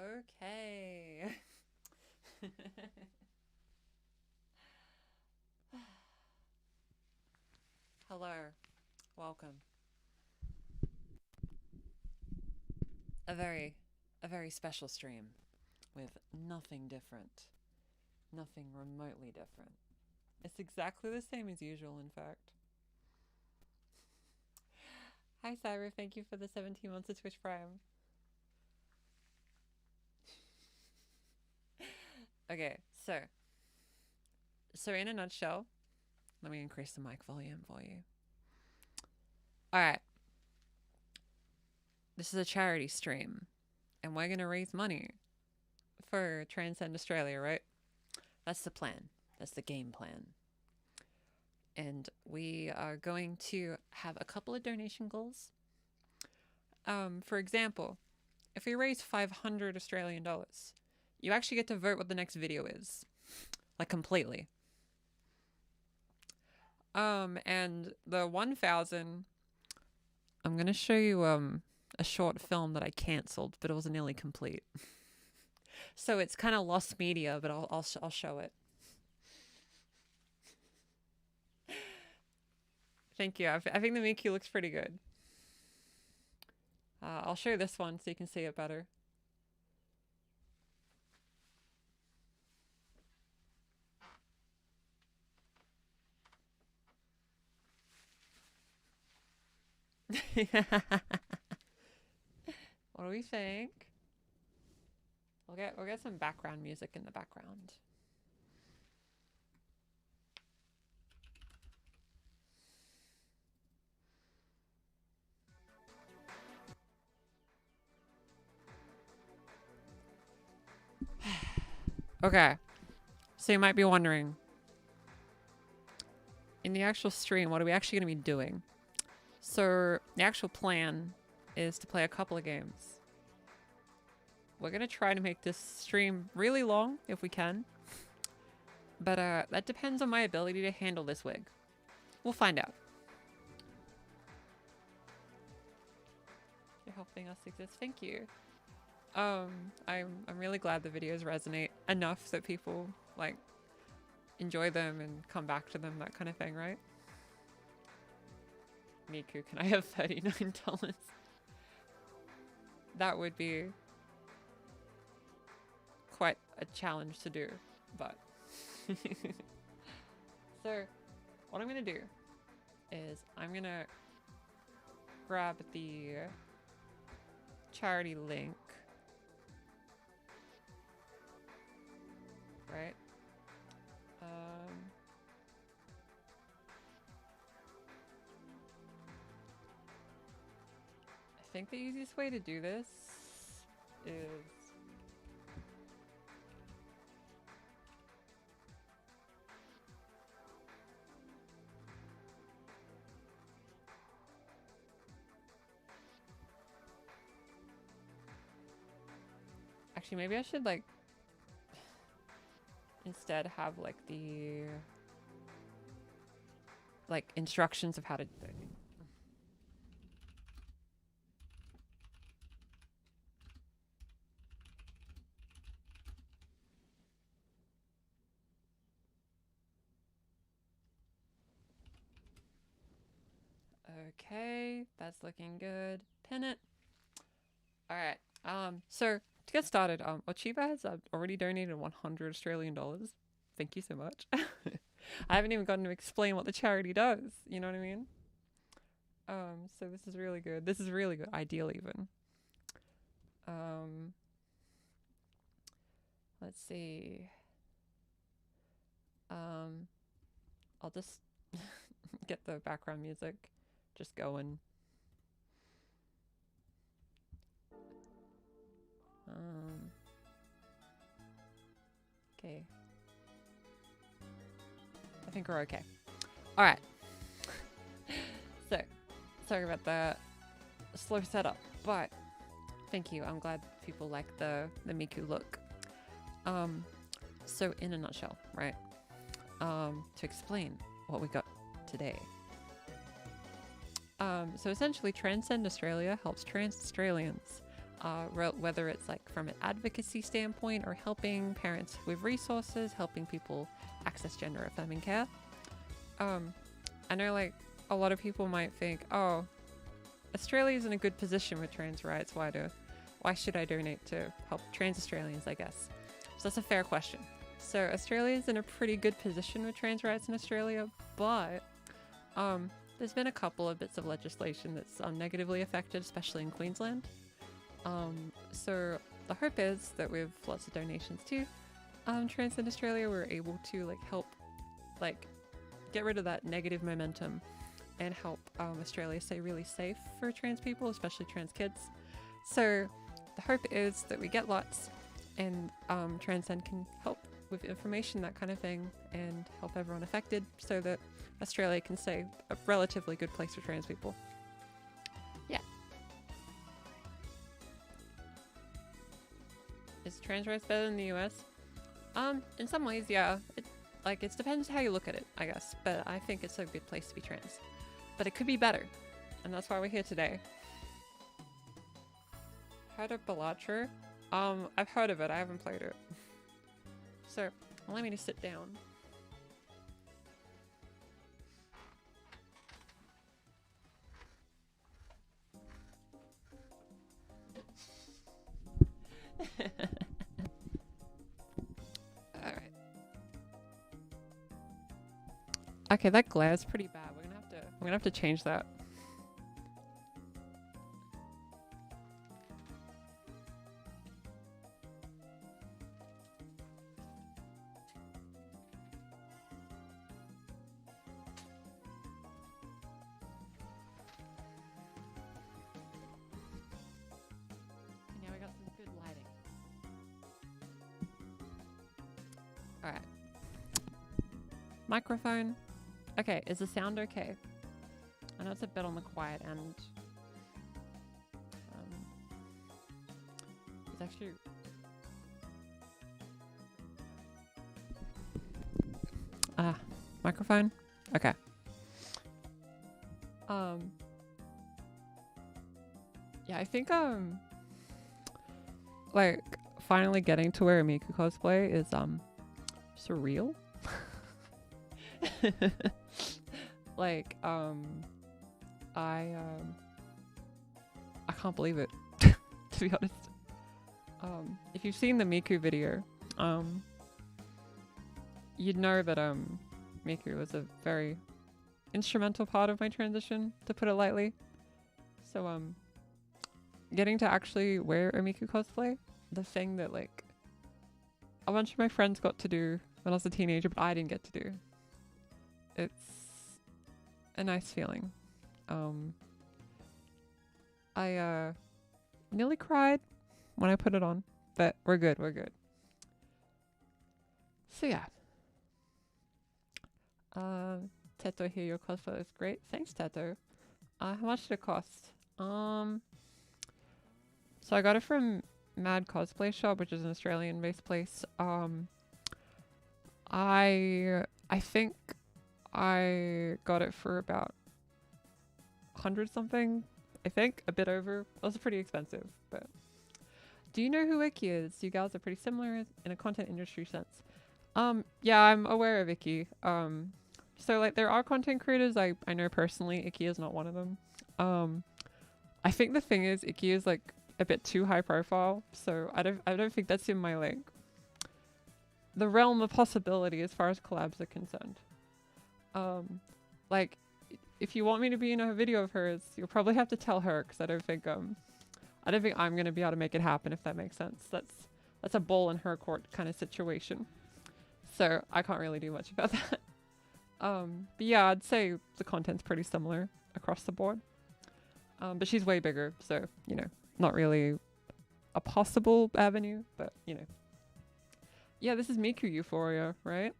Okay. Hello. Welcome. A very a very special stream with nothing different. Nothing remotely different. It's exactly the same as usual, in fact. Hi Cyber, thank you for the 17 months of Twitch Prime. Okay, so in a nutshell, let me increase the mic volume for you. Alright. This is a charity stream, and we're gonna raise money for Transcend Australia, right? That's the plan. That's the game plan. And we are going to have a couple of donation goals. For example, if we raise 500 Australian dollars, you actually get to vote what the next video is. Like, completely. And the 1,000, I'm gonna show you a short film that I cancelled, but it was nearly complete. So it's kind of lost media, but I'll show it. Thank you. I think the MIKU looks pretty good. I'll show this one so you can see it better. What do we think? We'll get some background music in the background. Okay, so you might be wondering, in the actual stream, what are we actually going to be doing? So the actual plan is to play a couple of games. We're going to try to make this stream really long if we can, but that depends on my ability to handle this wig. We'll find out. You're helping us exist. Thank you. I'm really glad the videos resonate enough that people like enjoy them and come back to them, that kind of thing, right? Miku, can I have $39? That would be quite a challenge to do, but so what I'm gonna do is I'm gonna grab the charity link, right? I think the easiest way to do this is actually, maybe I should like instead have like the instructions of how to do it. Okay, that's looking good. Pin it. All right. So to get started, Ochiba has already donated 100 Australian dollars. Thank you so much. I haven't even gotten to explain what the charity does. You know what I mean? So this is really good. This is really good. Ideal even. Let's see. I'll just get the background music just going. Okay. I think we're okay. All right. So, sorry about the slow setup, but thank you. I'm glad people like the Miku look. So in a nutshell, right? To explain what we got today. So essentially, Transcend Australia helps trans Australians, whether it's like from an advocacy standpoint or helping parents with resources, helping people access gender affirming care. I know like a lot of people might think, oh, Australia's in a good position with trans rights. Why should I donate to help trans Australians, I guess? So that's a fair question. So Australia's in a pretty good position with trans rights in Australia, but there's been a couple of bits of legislation that's negatively affected, especially in Queensland. So the hope is that with lots of donations to Transcend Australia, we're able to like help like get rid of that negative momentum and help Australia stay really safe for trans people, especially trans kids. So the hope is that we get lots and Transcend can help with information, that kind of thing, and help everyone affected so that Australia can stay a relatively good place for trans people. Yeah. Is trans rights better than the US? In some ways, yeah. It depends how you look at it, I guess. But I think it's a good place to be trans. But it could be better. And that's why we're here today. Heard of Balatro? I've heard of it. I haven't played it. So, allow me to sit down. Alright. Okay, that glare's pretty bad. We're gonna have to change that. Now we got some good lighting. Alright. Microphone. Okay, is the sound okay? I know it's a bit on the quiet end. It's actually... microphone? Okay. Yeah, I think, like, finally getting to wear a MIKU cosplay is, surreal. Like, I can't believe it, to be honest. If you've seen the MIKU video, you'd know that, MIKU was a very instrumental part of my transition, to put it lightly. So, getting to actually wear a MIKU cosplay, the thing that, like, a bunch of my friends got to do when I was a teenager, but I didn't get to do. It's a nice feeling. I nearly cried when I put it on, but we're good, we're good. So yeah. Teto here, your cosplay is great. Thanks, Teto. How much did it cost? So I got it from Mad Cosplay Shop, which is an Australian-based place. I think I got it for about 100 something. I think a bit over. It was pretty expensive, but do you know who Iki is? You guys are pretty similar in a content industry sense. Yeah, I'm aware of Iki. So like there are content creators I know personally. Iki is not one of them. I think the thing is Iki is like a bit too high profile, so I don't think that's in my like the realm of possibility as far as collabs are concerned. Like if you want me to be in a video of hers, you'll probably have to tell her, because I don't think I'm gonna be able to make it happen, if that makes sense. That's a ball in her court kind of situation. So I can't really do much about that. But yeah, I'd say the content's pretty similar across the board. But she's way bigger, so, you know, not really a possible avenue, but, you know. Yeah, this is Miku Euphoria, right?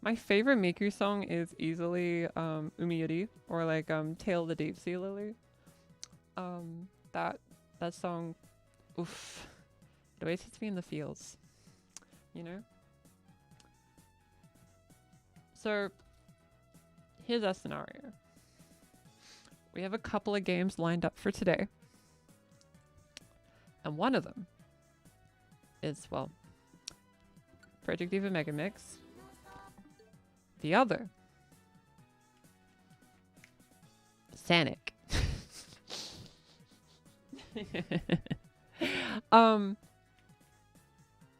My favorite Miku song is easily Umiyuri, or like Tale of the Deep Sea Lily. That song, oof, it always hits me in the feels, you know? So here's our scenario. we have a couple of games lined up for today. And one of them is, well, Project Diva Mega Mix. The other, Sonic.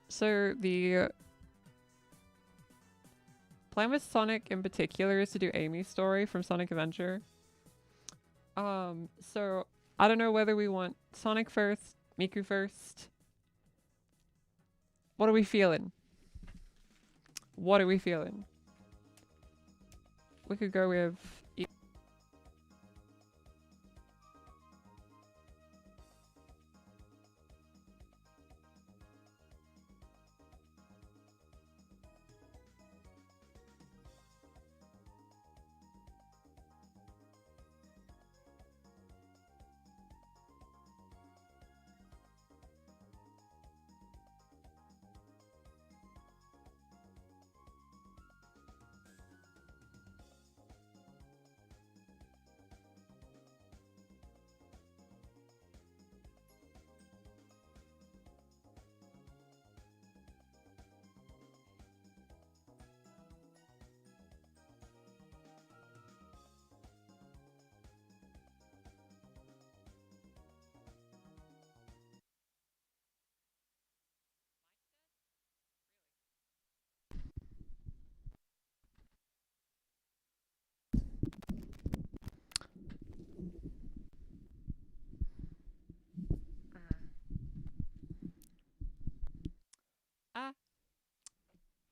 So the plan with Sonic in particular is to do Amy's story from Sonic Adventure. So I don't know whether we want Sonic first, Miku first. What are we feeling? What are we feeling? We could go with...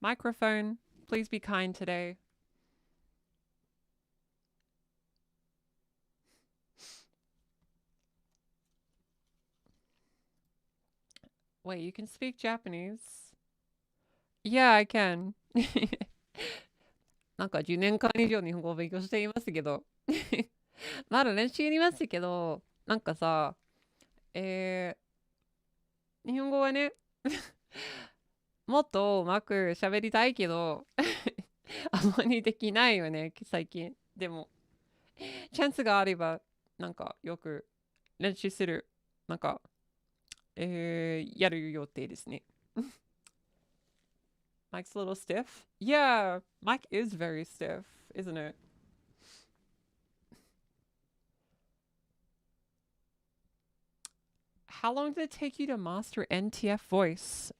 Microphone, please be kind today. Wait, you can speak Japanese? Yeah, I can. なんか10年間以上日本語を勉強していますけどまだ練習にいますけど、なんかさ、日本語はねもっとうまく喋りたいけどあんまりできないよね、最近。でも、チャンスがあれば、なんかよく練習する、なんか、やる予定ですね。Mike's a little stiff? Yeah, Mike is very stiff, isn't it? How long did it take you to master NTF voice?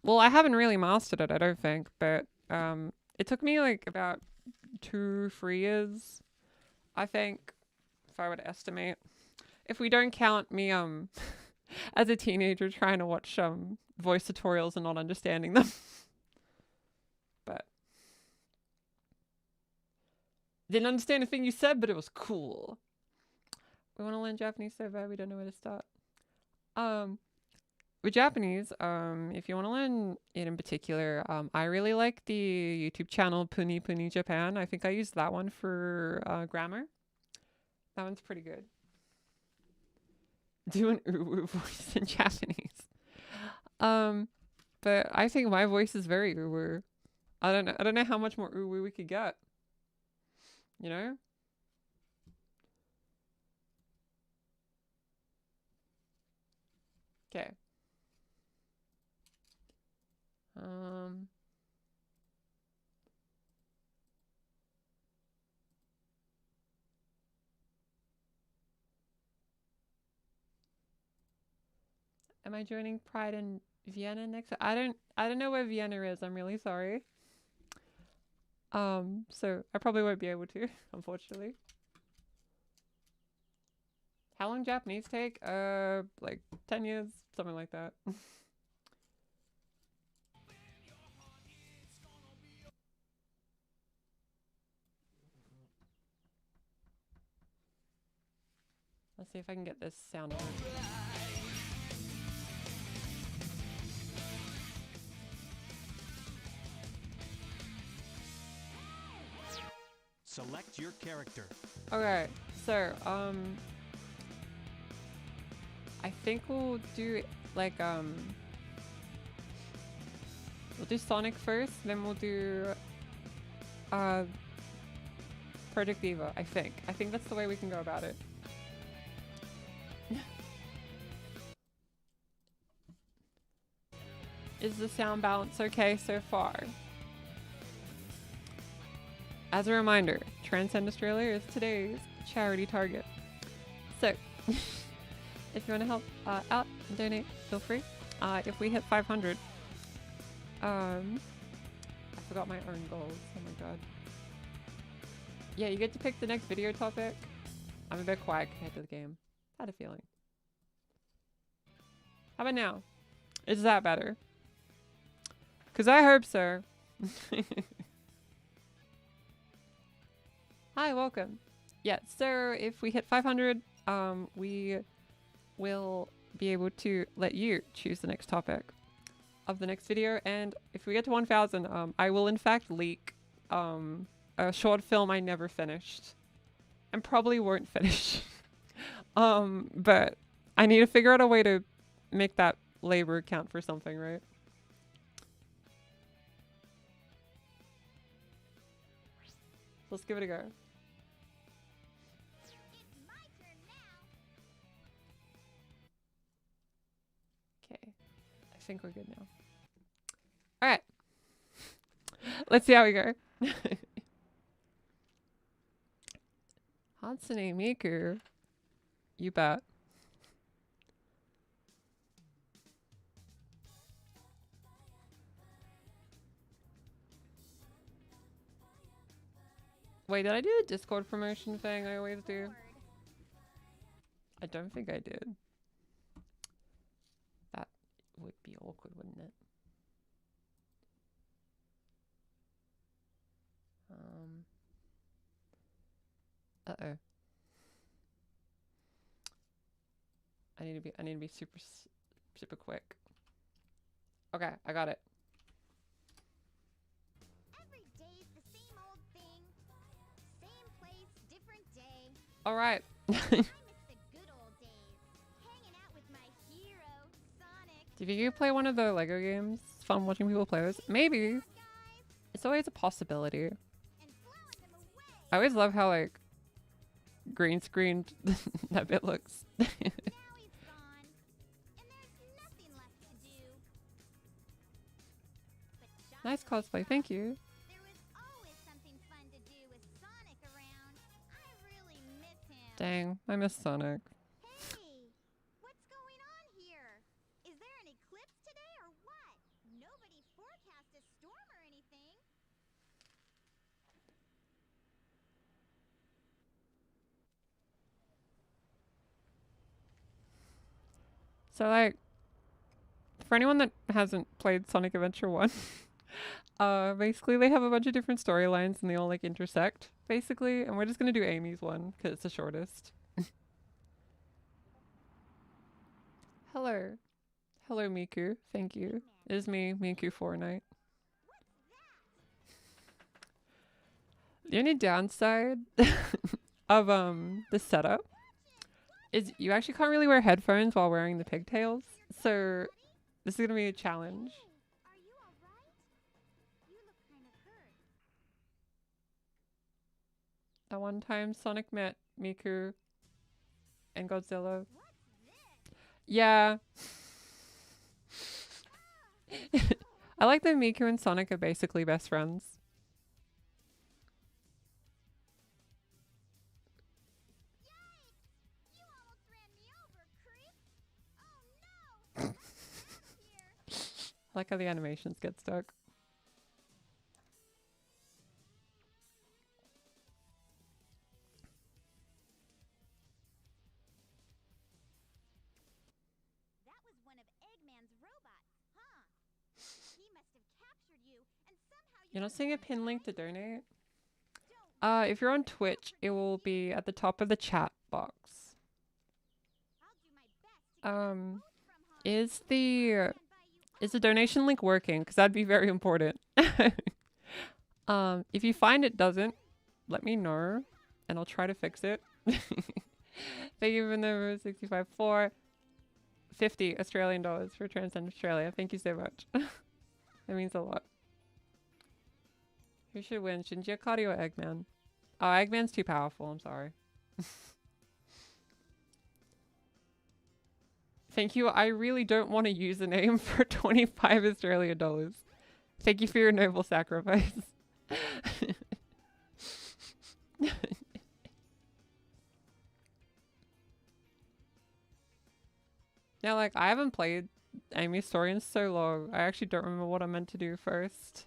Well, I haven't really mastered it, I don't think, but it took me like about 2-3 years, I think, if I would estimate. If we don't count me as a teenager trying to watch voice tutorials and not understanding them. But didn't understand a thing you said, but it was cool. We want to learn Japanese so bad we don't know where to start. With Japanese, if you want to learn it in particular, I really like the YouTube channel Puni Puni Japan. I think I used that one for grammar. That one's pretty good. Do an uwu voice in Japanese. But I think my voice is very uwu. I don't know how much more uwu we could get. You know? Okay. Am I joining Pride in Vienna next? I don't know where Vienna is. I'm really sorry. So I probably won't be able to, unfortunately. How long Japanese take? Like 10 years, something like that. Let's see if I can get this sound on. Select your character. Okay, so I think we'll do like we'll do Sonic first, then we'll do Project Diva, I think. I think that's the way we can go about it. Is the sound balance okay so far? As a reminder, Transcend Australia is today's charity target. So, if you want to help out and donate, feel free. If we hit 500, I forgot my own goals. Oh my god. Yeah, you get to pick the next video topic. I'm a bit quiet compared to the game. I had a feeling. How about now? Is that better? Because I hope so. Hi, welcome. Yeah, so if we hit 500, we will be able to let you choose the next topic of the next video. And if we get to 1,000, I will in fact leak a short film I never finished and probably won't finish. But I need to figure out a way to make that labor count for something, right? Let's give it a go. Okay, I think we're good now. All right, let's see how we go. Hatsune Miku, you bet. Wait, did I do the Discord promotion thing I always do? I don't think I did. That would be awkward, wouldn't it? Uh-oh. I need to be super quick. Okay, I got it. Every day's the same old thing. Same place, different day. All right. I miss the good old days. Hanging out with my hero, Sonic. Did you play one of the Lego games? It's fun watching people play those. Maybe. Guys, It's always a possibility. and blowing them away. I always love how like green screened that bit looks. Now he's gone, and there's nothing left to do. But Nice Chocolate cosplay, thank you. There was always something fun to do with Sonic around. I really miss him. Dang, I miss Sonic. Hey, what's going on here? Is there an eclipse today or what? Nobody forecast a storm or anything. So like, for anyone that hasn't played Sonic Adventure 1, basically they have a bunch of different storylines and they all like intersect, basically. And we're just gonna do Amy's one because it's the shortest. Hello. Hello, Miku. Thank you. It is me, Miku Fortnite. The only downside of the setup is you actually can't really wear headphones while wearing the pigtails. So this is gonna be a challenge. Are you all right? You look kind of hurt. At one time, Sonic met Miku and Godzilla. What's this? Yeah. I like that Miku and Sonic are basically best friends. Yikes! You almost ran me over, creep. Oh no! Get here. I like how the animations get stuck. That was one of Eggman's robots, huh? He must have captured you, and somehow You're not were seeing a able to pin link to hide. donate? Don't If you're on Twitch, it will be at the top of the chat box. I'll do my best to get us Um, both from harm. Is the Stand by you is the donation link working? Because that'd be very important. If you find it doesn't, let me know, and I'll try to fix it. Thank you for the 65 for 50 Australian dollars for Transcend Australia. Thank you so much. That means a lot. Who should win? Shinji Akari or Eggman? Oh, Eggman's too powerful. I'm sorry. Thank you. I really don't want to use a name for 25 Australian dollars. Thank you for your noble sacrifice. Yeah, like, I haven't played Amy's story in so long. I actually don't remember what I meant to do first.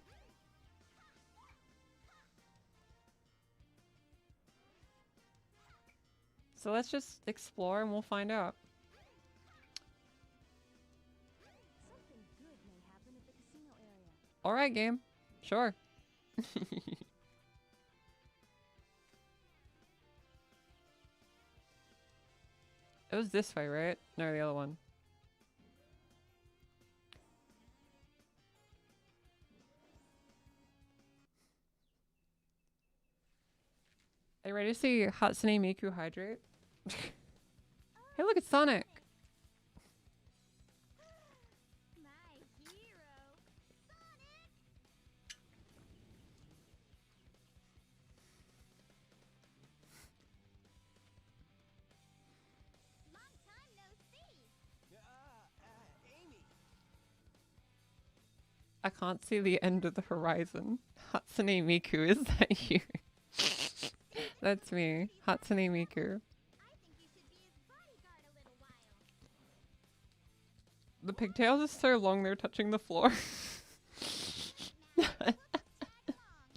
So let's just explore and we'll find out. Something good may happen at the casino area. Alright, game. Sure. It was this way, right? No, the other one. Are you ready to see Hatsune Miku hydrate? Hey, look, it's Sonic. My hero, Sonic! Long time no see. Amy. I can't see the end of the horizon. Hatsune Miku, is that you? That's me, Hatsune Miku. I think you should be his bodyguard a little while. The pigtails are so long they're touching the floor. Now, it looks tag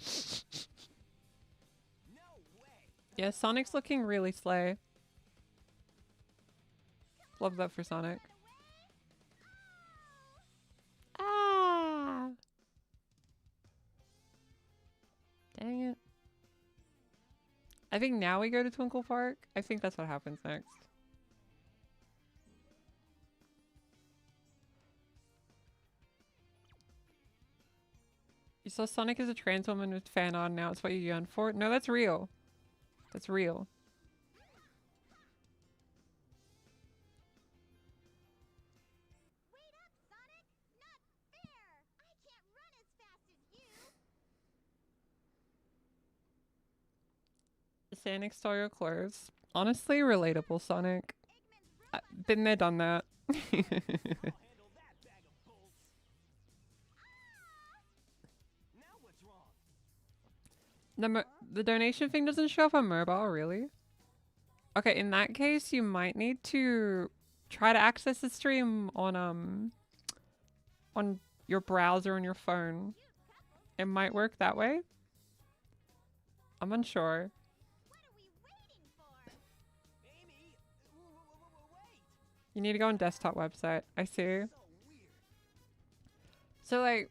long. No way. Yeah, Sonic's looking really slay. Love that for Sonic. Ah! Dang it. I think now we go to Twinkle Park. I think that's what happens next. You saw Sonic as a trans woman with fan art, now it's what you yearn for? No, that's real. That's real. Wait up, Sonic! Not fair! I can't run as fast as you! Sonic stole your clothes. Honestly, relatable, Sonic. Eggman's Been there, done that. I'll handle that bag of bolts. Now what's wrong? The donation thing doesn't show up on mobile, really? Okay, in that case, you might need to try to access the stream on your browser on your phone. It might work that way. I'm unsure. What are we waiting for? Amy, wait. You need to go on desktop website. I see. So weird. So like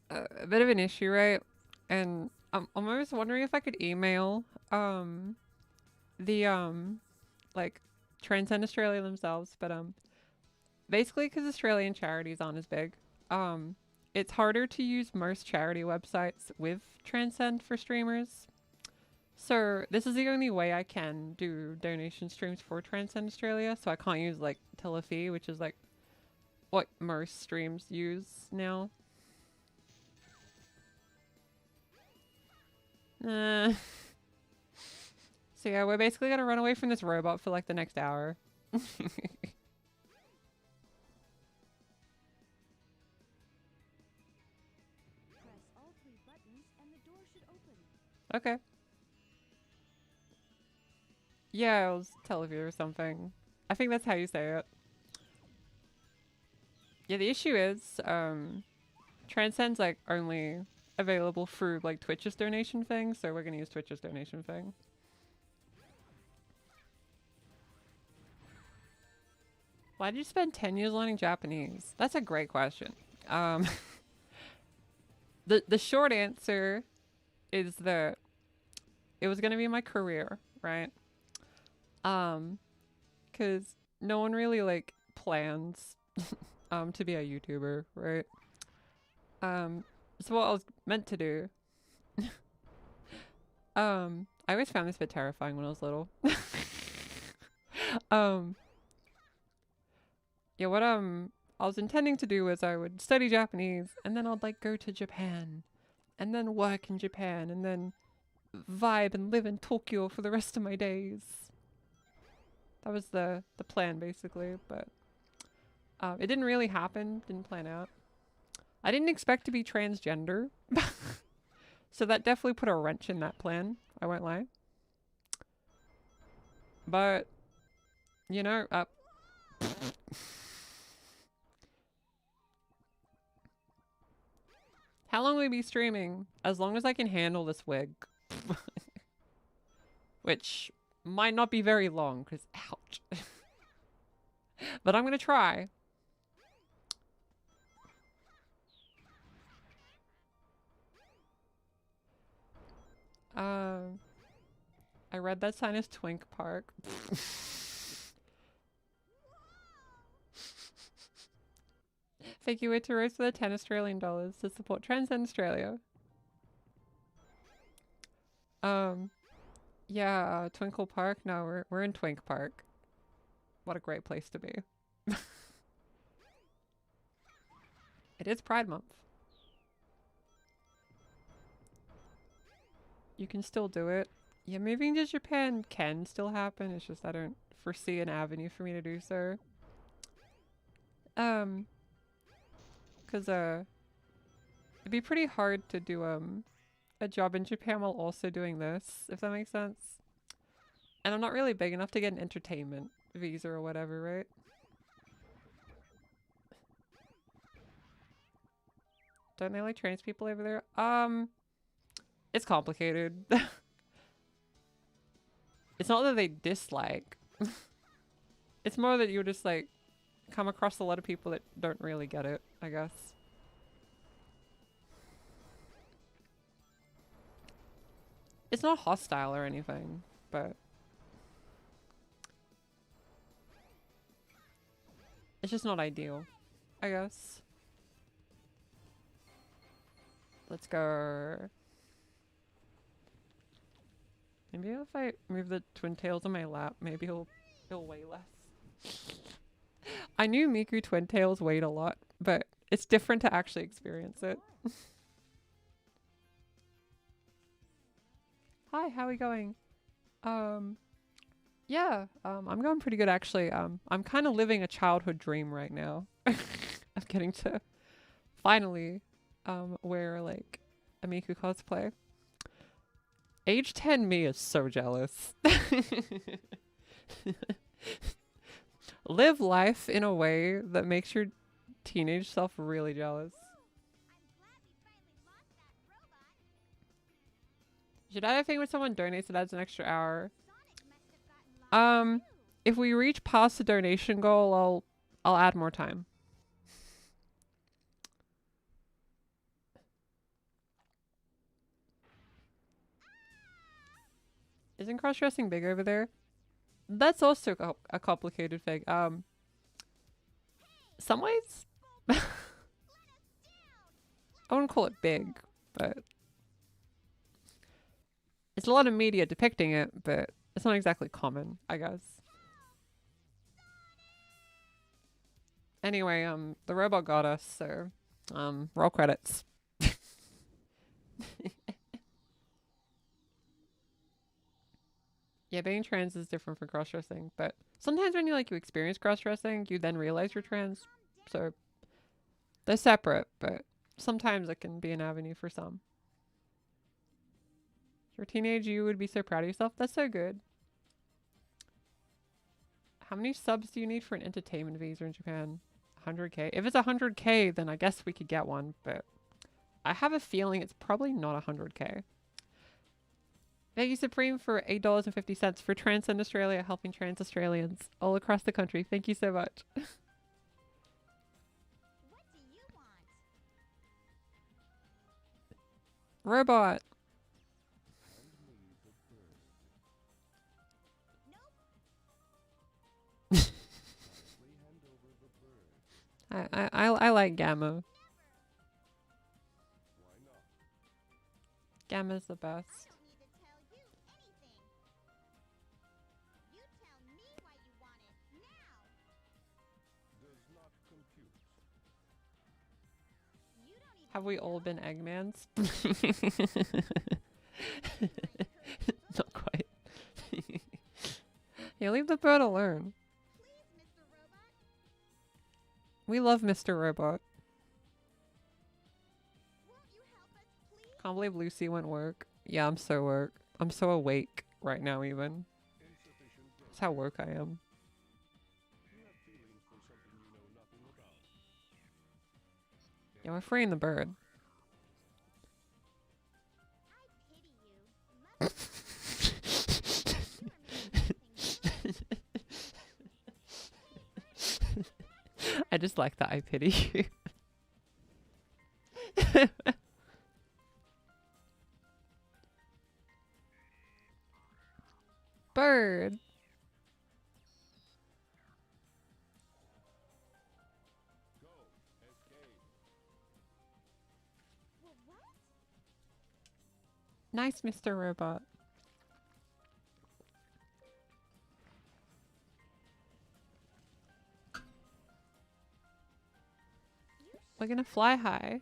a bit of an issue, right? And I'm almost wondering if I could email the like Transcend Australia themselves, but basically because Australian charities aren't as big, it's harder to use most charity websites with Transcend for streamers. So this is the only way I can do donation streams for Transcend Australia. So I can't use like Telefee, which is like what most streams use now. So yeah, we're basically gonna run away from this robot for like the next hour. Press all 3 buttons and the door should open. Okay. Yeah, it was Teleview or something. I think that's how you say it. Yeah, the issue is, Transcend's like only available through like Twitch's donation thing, so we're gonna use Twitch's donation thing. Why did you spend 10 years learning Japanese? That's a great question. The short answer is that it was gonna be my career, right? Cause no one really like plans to be a YouTuber, right? So what I was meant to do, I always found this a bit terrifying when I was little. Yeah, what I was intending to do was I would study Japanese and then I'd like go to Japan and then work in Japan, and then vibe and live in Tokyo for the rest of my days. That was the plan basically, but it didn't really happen, didn't plan out. I didn't expect to be transgender, so that definitely put a wrench in that plan, I won't lie. But, you know, how long will we be streaming? As long as I can handle this wig. Which might not be very long, because ouch. But I'm gonna try. I read that sign as Twink Park. Thank you, Iteros, for the 10 Australian dollars to support Transcend Australia. Yeah, Twinkle Park. No, we're in Twink Park. What a great place to be. It is Pride Month. You can still do it. Yeah, moving to Japan can still happen. It's just I don't foresee an avenue for me to do so. Cause it'd be pretty hard to do a job in Japan while also doing this, if that makes sense. And I'm not really big enough to get an entertainment visa or whatever, right? Don't they like trans people over there? It's complicated. It's not that they dislike. It's more that you just like come across a lot of people that don't really get it, I guess. It's not hostile or anything, but it's just not ideal, I guess. Let's go. Maybe if I move the twin tails on my lap, maybe he'll weigh less. I knew Miku twin tails weighed a lot, but it's different to actually experience it. Hi, how are we going? Yeah, I'm going pretty good actually. I'm kind of living a childhood dream right now of getting to finally wear like a Miku cosplay. Age 10 me is so jealous. Live life in a way that makes your teenage self really jealous. Should I have a thing when someone donates that adds an extra hour? If we reach past the donation goal, I'll add more time. Isn't cross-dressing big over there? That's also a complicated thing. Some ways? I wouldn't call it big, but it's a lot of media depicting it, but it's not exactly common, I guess. Anyway, the robot got us, so, roll credits. Yeah, being trans is different from cross-dressing, but sometimes when you experience cross-dressing, you then realize you're trans. So they're separate, but sometimes it can be an avenue for some. If you're a teenage, you would be so proud of yourself. That's so good. How many subs do you need for an entertainment visa in Japan? 100k? If it's 100k, then I guess we could get one, but I have a feeling it's probably not 100k. Thank you, Supreme, for $8.50 for Transcend Australia, helping trans Australians all across the country. Thank you so much. What do you want? Robot. I like Gamma. Gamma's the best. I don't need to tell you anything. You tell me why you want it now. Does not compute. You don't even Have we all been Eggmans? Not quite. Yeah, leave the bird alone. Please, Mr. Robot. We love Mr. Robot. Won't you help us, please? Can't believe Lucy went work. Yeah, I'm so work. I'm so awake right now even. That's how woke I am. Yeah, we're freeing the bird. I pity you. You are missing nothing. I just like that I pity you. Bird. Well, what? Nice, Mr. Robot. We're gonna fly high.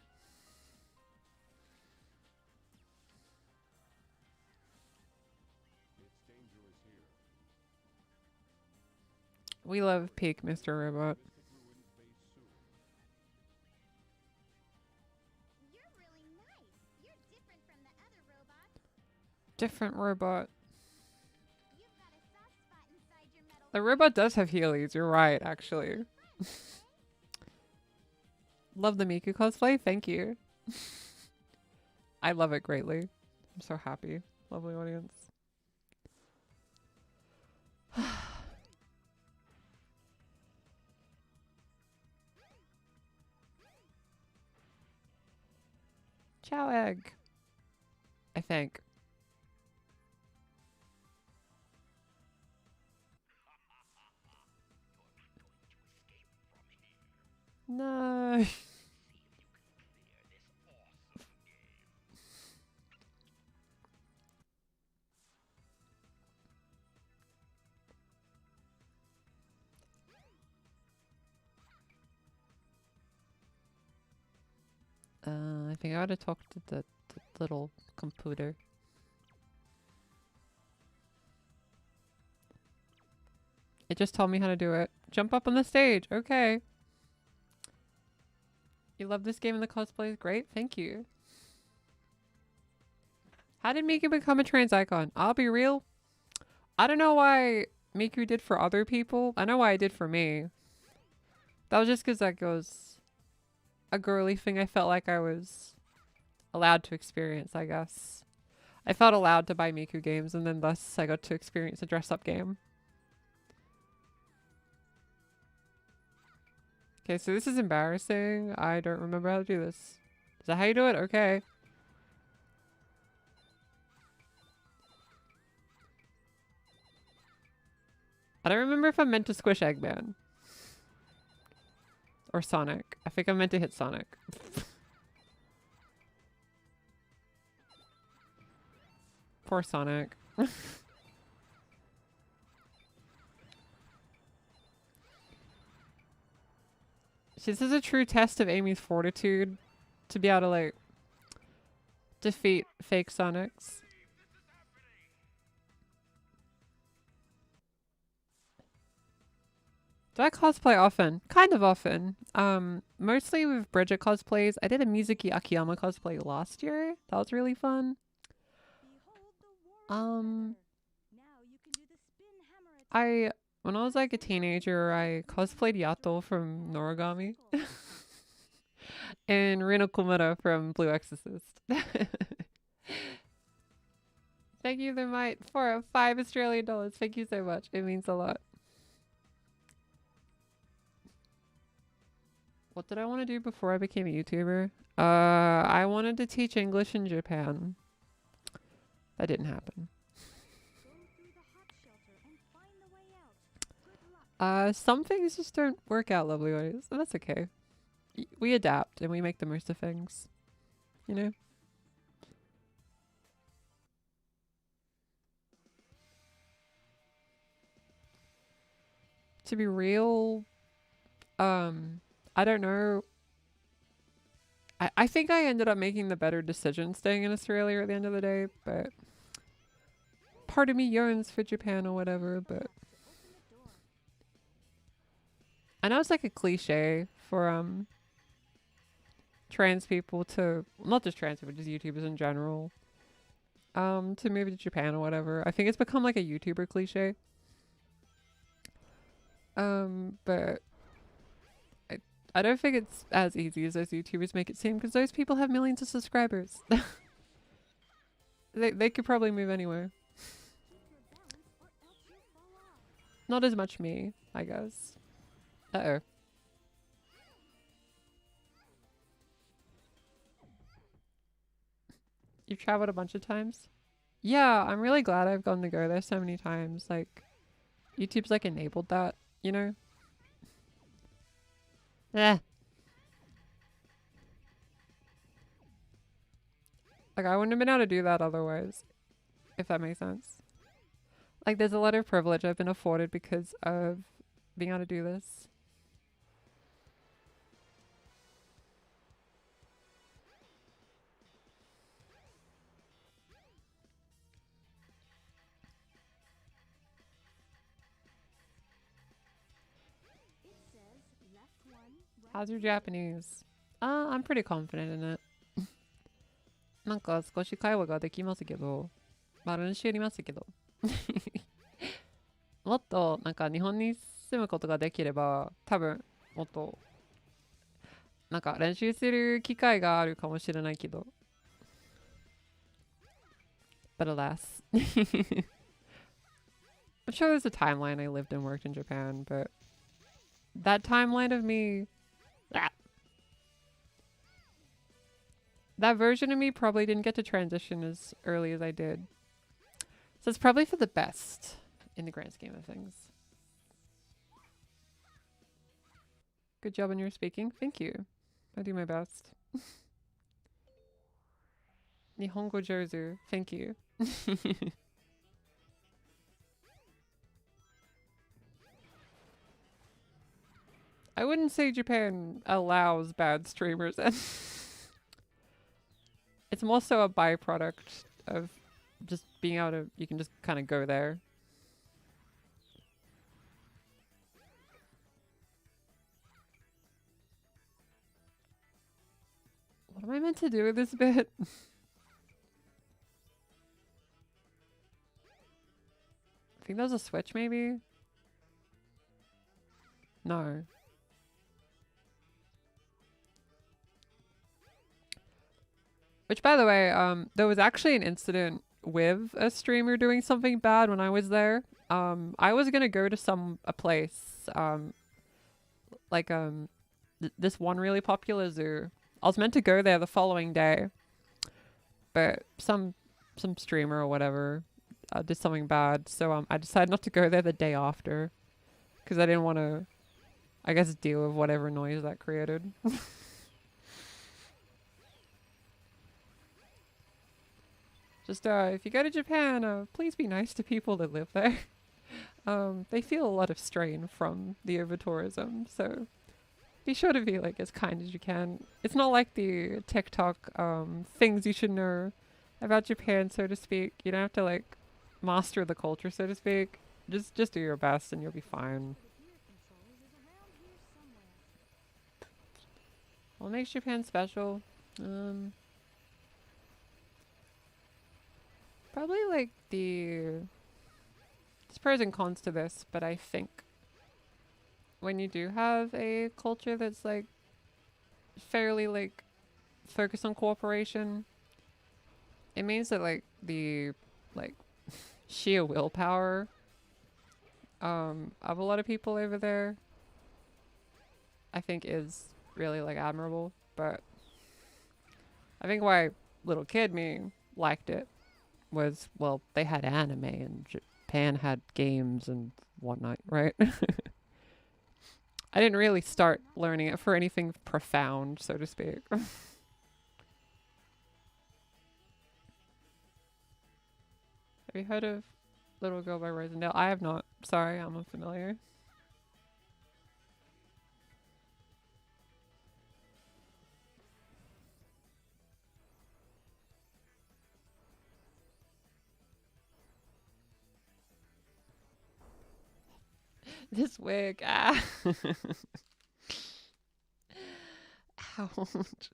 We love peak Mr. Robot. You're really nice. You're different from the other robots. Different robot. You've got a soft spot inside your metal. The robot does have Heelys, you're right, actually. Love the Miku cosplay, thank you. I love it greatly. I'm so happy. Lovely audience. Ciao, egg. I think. No. I think I ought to talk to the little computer. It just told me how to do it. Jump up on the stage. Okay. You love this game and the cosplay is great? Thank you. How did Miku become a trans icon? I'll be real. I don't know why Miku did for other people. I know why I did for me. That was just because that was a girly thing I felt like I was allowed to experience, I guess. I felt allowed to buy Miku games and then thus I got to experience a dress-up game. Okay, so this is embarrassing. I don't remember how to do this. Is that how you do it? Okay. I don't remember if I'm meant to squish Eggman. Or Sonic. I think I'm meant to hit Sonic. Poor Sonic. This is a true test of Amy's fortitude to be able to, like, defeat fake Sonics. Do I cosplay often? Kind of often. Mostly with Bridget cosplays. I did a Mizuki Akiyama cosplay last year. That was really fun. When I was like a teenager, I cosplayed Yato from Noragami. And Rina Kumura from Blue Exorcist. Thank you, the mite, for $5 Australian. Thank you so much. It means a lot. What did I want to do before I became a YouTuber? I wanted to teach English in Japan. That didn't happen. Some things just don't work out lovely ways, and that's okay. We adapt and we make the most of things, you know? To be real, I don't know. I think I ended up making the better decision staying in Australia at the end of the day, but part of me yearns for Japan or whatever, but I know it's like a cliche for trans people to, not just trans people, just YouTubers in general, to move to Japan or whatever. I think it's become like a YouTuber cliche. But I don't think it's as easy as those YouTubers make it seem, because those people have millions of subscribers. They could probably move anywhere. Not as much me, I guess. Uh-oh. You've traveled a bunch of times? Yeah, I'm really glad I've gotten to go there so many times. Like, YouTube's like enabled that, you know? Yeah. Like, I wouldn't have been able to do that otherwise, if that makes sense. Like, there's a lot of privilege I've been afforded because of being able to do this. How's your Japanese? I'm pretty confident in it. なんか少し会話ができますけど、まあ練習ありますけど。もっとなんか日本に住むことができれば、多分もっとなんか練習する機会があるかもしれないけど。But alas. I'm sure there's a timeline I lived and worked in Japan, but that timeline of me, that version of me probably didn't get to transition as early as I did. So it's probably for the best in the grand scheme of things. Good job on your speaking. Thank you. I do my best. Nihongo Jozu. Thank you. I wouldn't say Japan allows bad streamers. It's more so a byproduct of just being able to, you can just kind of go there. What am I meant to do with this bit? I think that was a switch maybe? No. Which, by the way, there was actually an incident with a streamer doing something bad when I was there. I was gonna go to a place, like this one really popular zoo. I was meant to go there the following day, but some streamer or whatever did something bad, so I decided not to go there the day after, because I didn't want to, I guess, deal with whatever noise that created. Just, if you go to Japan, please be nice to people that live there. They feel a lot of strain from the over-tourism, so be sure to be, like, as kind as you can. It's not like the TikTok, things you should know about Japan, so to speak. You don't have to, like, master the culture, so to speak. Just do your best and you'll be fine. What makes Japan special? Probably like there's pros and cons to this, but I think when you do have a culture that's like fairly like focused on cooperation, it means that like the like sheer willpower of a lot of people over there, I think is really like admirable. But I think why little kid me liked it was, well, they had anime and Japan had games and whatnot, right? I didn't really start learning it for anything profound, so to speak. Have you heard of Little Girl by Rosendale? I have not. Sorry, I'm unfamiliar. This wig. Ah. Ouch.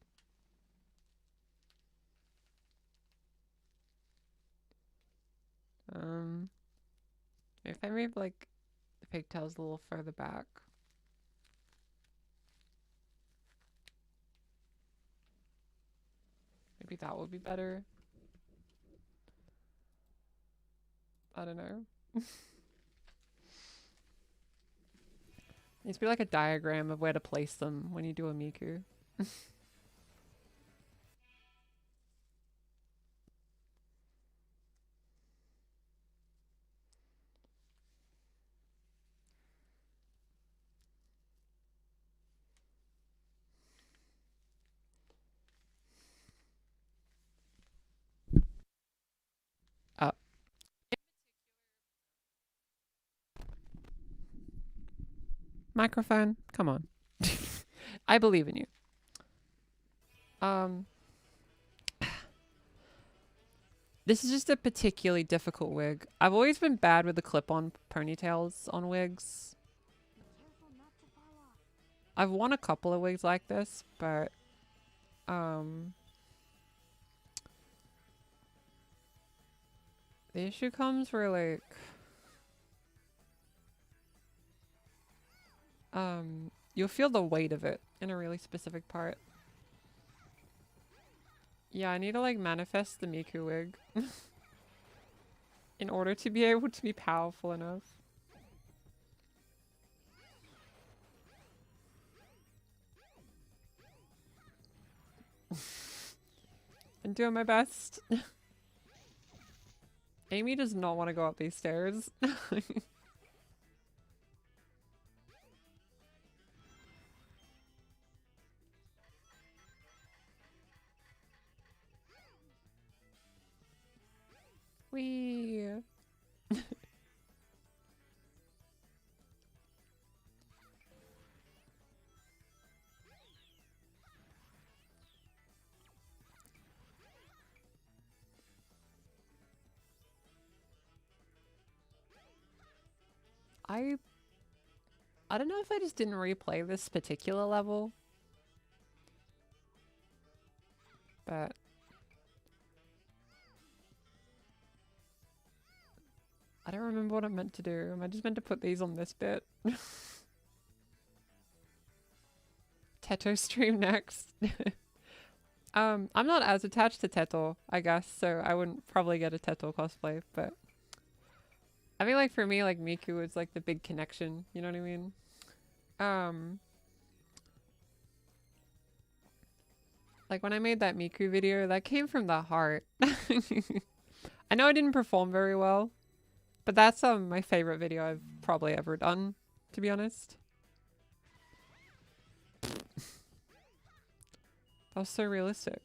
If I move like the pigtails a little further back. Maybe that would be better. I don't know. Needs to be like a diagram of where to place them when you do a Miku. Up. Microphone, come on. I believe in you. This is just a particularly difficult wig. I've always been bad with the clip-on ponytails on wigs. Careful not to fall off. I've won a couple of wigs like this, but the issue comes where like you'll feel the weight of it in a really specific part. Yeah, I need to like manifest the Miku wig in order to be able to be powerful enough. I'm doing my best. Amy does not want to go up these stairs. Wee. I don't know if I just didn't replay this particular level, but I don't remember what I'm meant to do. Am I just meant to put these on this bit? Teto stream next. I'm not as attached to Teto, I guess, so I wouldn't probably get a Teto cosplay, but I mean, like, for me, like, Miku is, like, the big connection, you know what I mean? Like, when I made that Miku video, that came from the heart. I know I didn't perform very well, but that's, my favorite video I've probably ever done, to be honest. That was so realistic.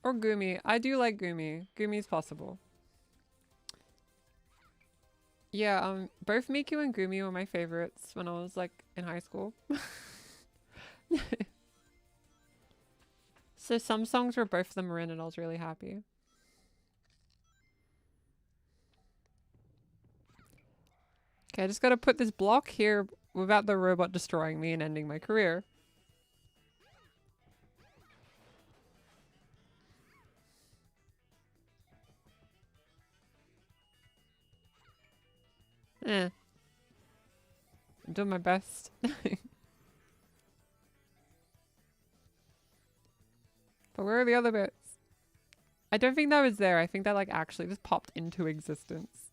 Or Gumi. I do like Gumi. Gumi's possible. Yeah, both Miku and Gumi were my favorites when I was, like, in high school. So some songs where both of them were in and I was really happy. Okay, I just gotta put this block here without the robot destroying me and ending my career. I'm doing my best. But where are the other bits? I don't think that was there. I think that like actually just popped into existence.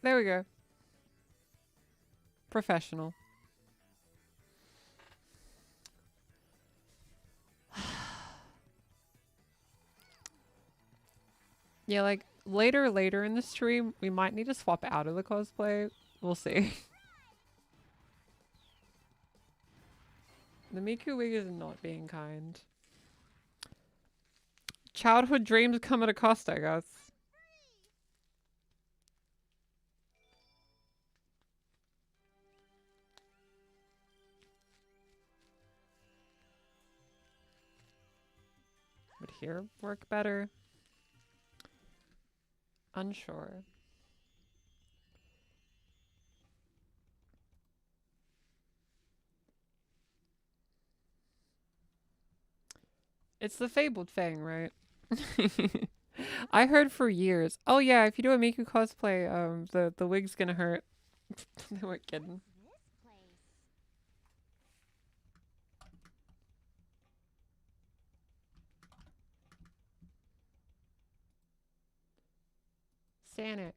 There we go. Professional. Yeah, like later in the stream, we might need to swap out of the cosplay. We'll see. The Miku wig is not being kind. Childhood dreams come at a cost, I guess. Would here work better? Unsure. It's the fabled thing, right? I heard for years. Oh yeah, if you do a Miku cosplay, the wig's gonna hurt. They weren't kidding. This place. Sanic.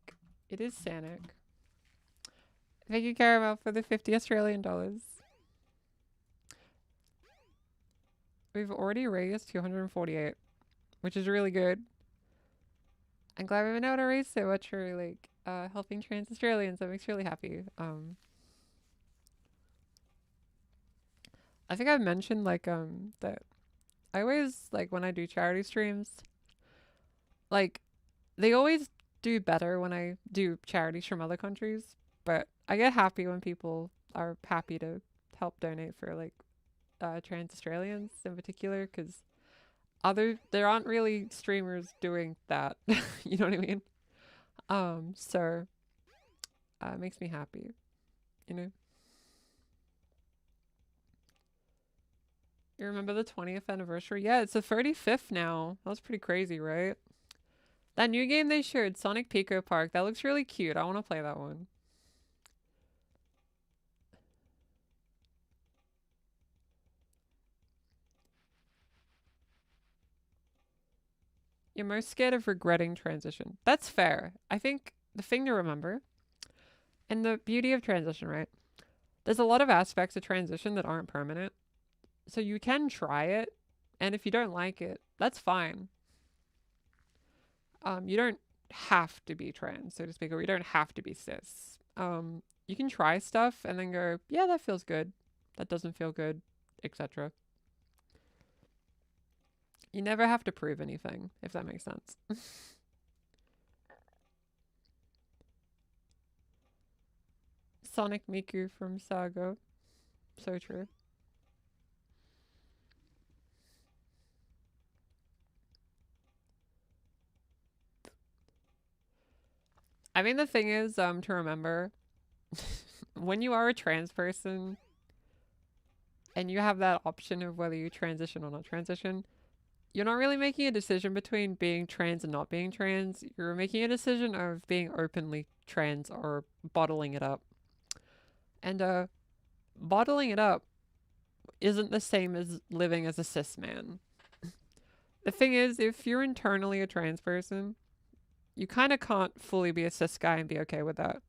It is Sanic. Thank you, Caramel, for the 50 Australian dollars. We've already raised 248, which is really good. I'm glad we've been able to raise so much for like helping trans Australians. That makes me really happy. I think I've mentioned like that I always like when I do charity streams, like they always do better when I do charities from other countries, but I get happy when people are happy to help donate for like trans Australians in particular because there aren't really streamers doing that. You know what I mean? So it makes me happy, you know. You remember the 20th anniversary? Yeah, it's the 35th now. That was pretty crazy, right? That new game they showed, Sonic Pico Park, that looks really cute. I want to play that one. You're most scared of regretting transition. That's fair. I think the thing to remember, and the beauty of transition, right? There's a lot of aspects of transition that aren't permanent. So you can try it, and if you don't like it, that's fine. You don't have to be trans, so to speak, or you don't have to be cis. You can try stuff and then go, yeah, that feels good. That doesn't feel good, etc. You never have to prove anything, if that makes sense. Sonic Miku from Saga. So true. I mean, the thing is, to remember, when you are a trans person and you have that option of whether you transition or not transition, you're not really making a decision between being trans and not being trans. You're making a decision of being openly trans or bottling it up. And bottling it up isn't the same as living as a cis man. The thing is, if you're internally a trans person, you kind of can't fully be a cis guy and be okay with that.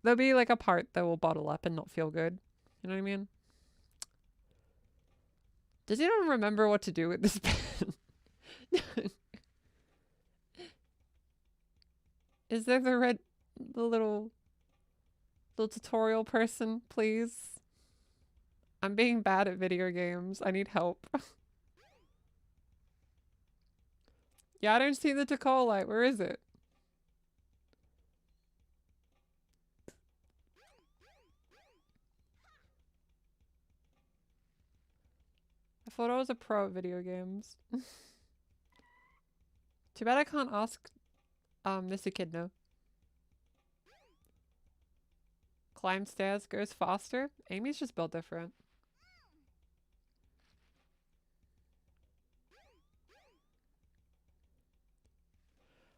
There'll be like a part that will bottle up and not feel good. You know what I mean? Does anyone remember what to do with this pen? Is there the little tutorial person, please? I'm being bad at video games. I need help. Yeah, I don't see the Takal light. Where is it? I thought I was a pro at video games. Too bad I can't ask this echidna. Climb stairs goes faster. Amy's just built different.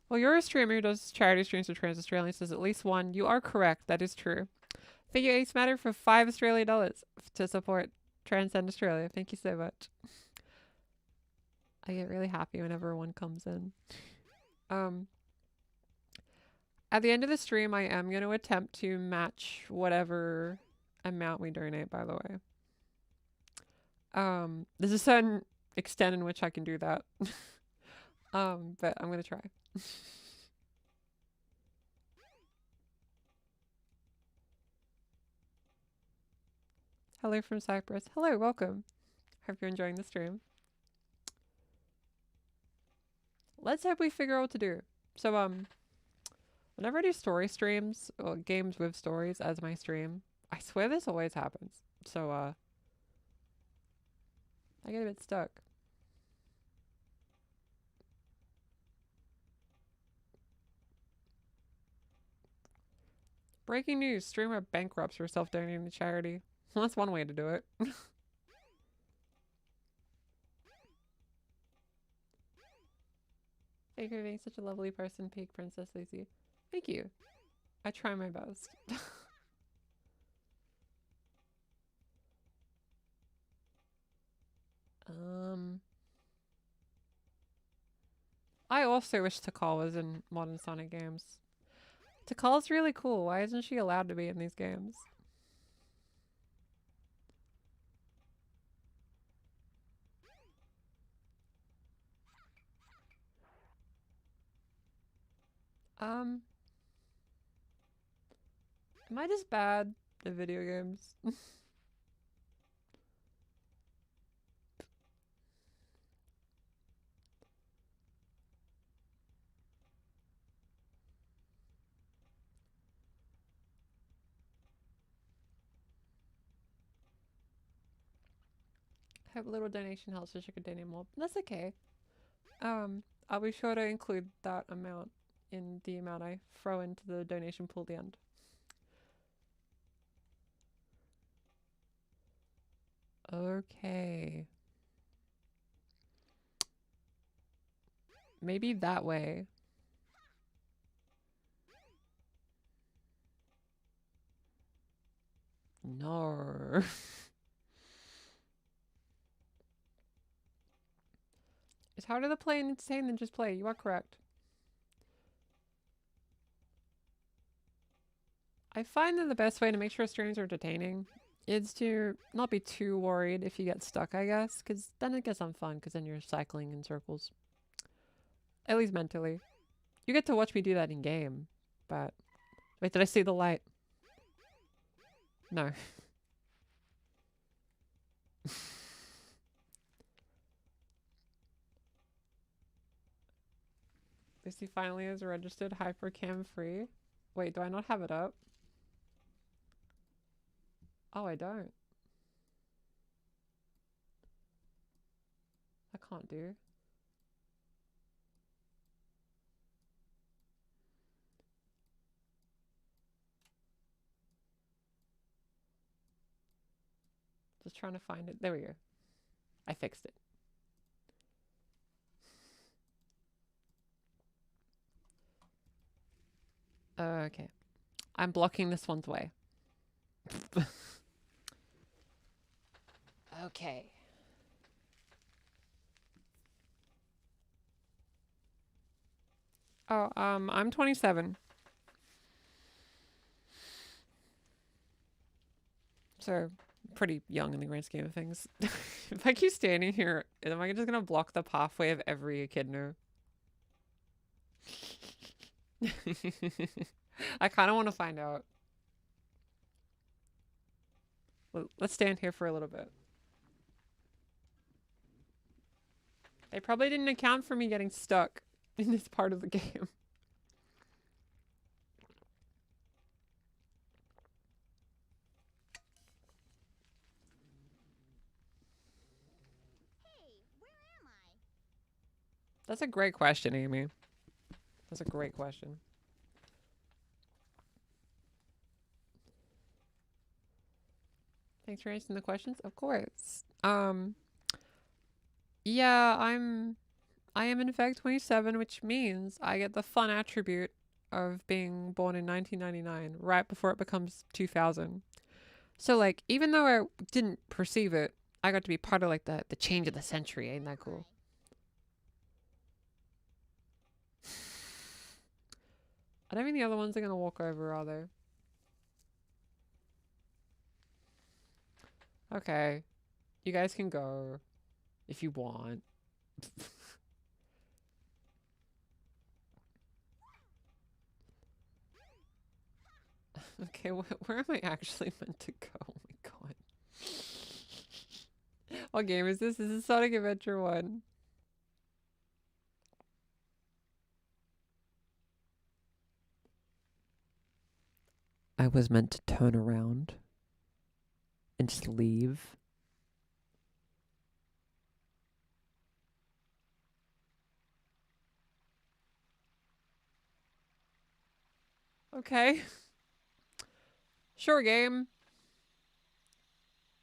Well, you're a streamer who does charity streams for trans Australians, says at least one. You are correct. That is true. Figure Ace Matter for $5 Australian to support Transcend Australia. Thank you so much. I get really happy whenever one comes in. At the end of the stream, I am going to attempt to match whatever amount we donate, by the way. There's a certain extent in which I can do that. But I'm gonna try. Hello from Cyprus. Hello, welcome. Hope you're enjoying the stream. Let's hope we figure out what to do. So, whenever I do story streams or games with stories as my stream, I swear this always happens. So, I get a bit stuck. Breaking news, streamer bankrupts herself donating to charity. Well, that's one way to do it. Thank you for being such a lovely person, Peak Princess Lucy. Thank you. I try my best. I also wish Takal was in modern Sonic games. Takal's really cool. Why isn't she allowed to be in these games? Am I just bad at video games? Hope a little donation helps so she could donate more. That's okay. I'll be sure to include that amount in the amount I throw into the donation pool at the end. Okay. Maybe that way. No. It's harder to play and insane than just play. You are correct. I find that the best way to make sure streams are entertaining is to not be too worried if you get stuck, I guess, because then it gets unfun, because then you're cycling in circles. At least mentally. You get to watch me do that in game, but... Wait, did I see the light? No. Lucy finally is registered hypercam free. Wait, do I not have it up? Oh, I don't. I can't do. Just trying to find it. There we go. I fixed it. Okay. I'm blocking this one's way. Okay. Oh, I'm 27. So, pretty young in the grand scheme of things. If I keep standing here, am I just gonna block the pathway of every echidna? I kind of want to find out. Let's stand here for a little bit. They probably didn't account for me getting stuck in this part of the game. Hey, where am I? That's a great question, Amy. That's a great question. Thanks for answering the questions. Of course. Yeah, I am in fact 27, which means I get the fun attribute of being born in 1999, right before it becomes 2000. So like, even though I didn't perceive it, I got to be part of like the change of the century. Ain't that cool? I don't think the other ones are gonna walk over, are they? Okay. You guys can go if you want. Okay, where am I actually meant to go? Oh my god. What game is this? This is Sonic Adventure 1. I was meant to turn around and just leave. Okay. Sure, game.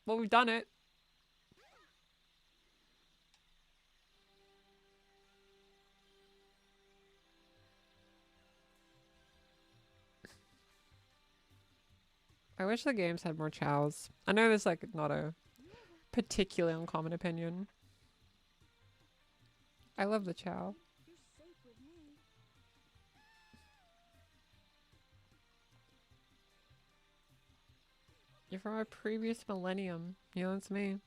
Well, we've done it. I wish the games had more chows. I know this like not a particularly uncommon opinion. I love the chow. You're safe with me. You're from a previous millennium. You know, it's me.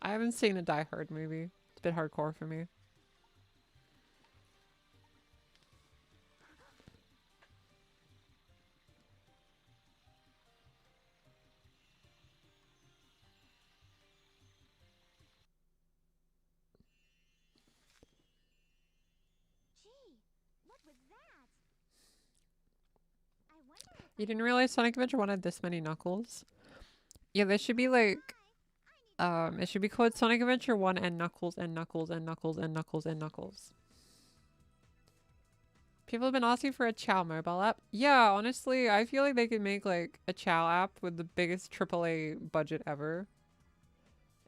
I haven't seen a Die Hard movie. It's a bit hardcore for me. Gee, what was that? I wonder if You didn't realize Sonic Adventure 1 had this many Knuckles? Yeah, there should be like, it should be called Sonic Adventure 1 and Knuckles and Knuckles and Knuckles and Knuckles and Knuckles. People have been asking for a Chow mobile app. Yeah, honestly, I feel like they could make like a Chow app with the biggest AAA budget ever.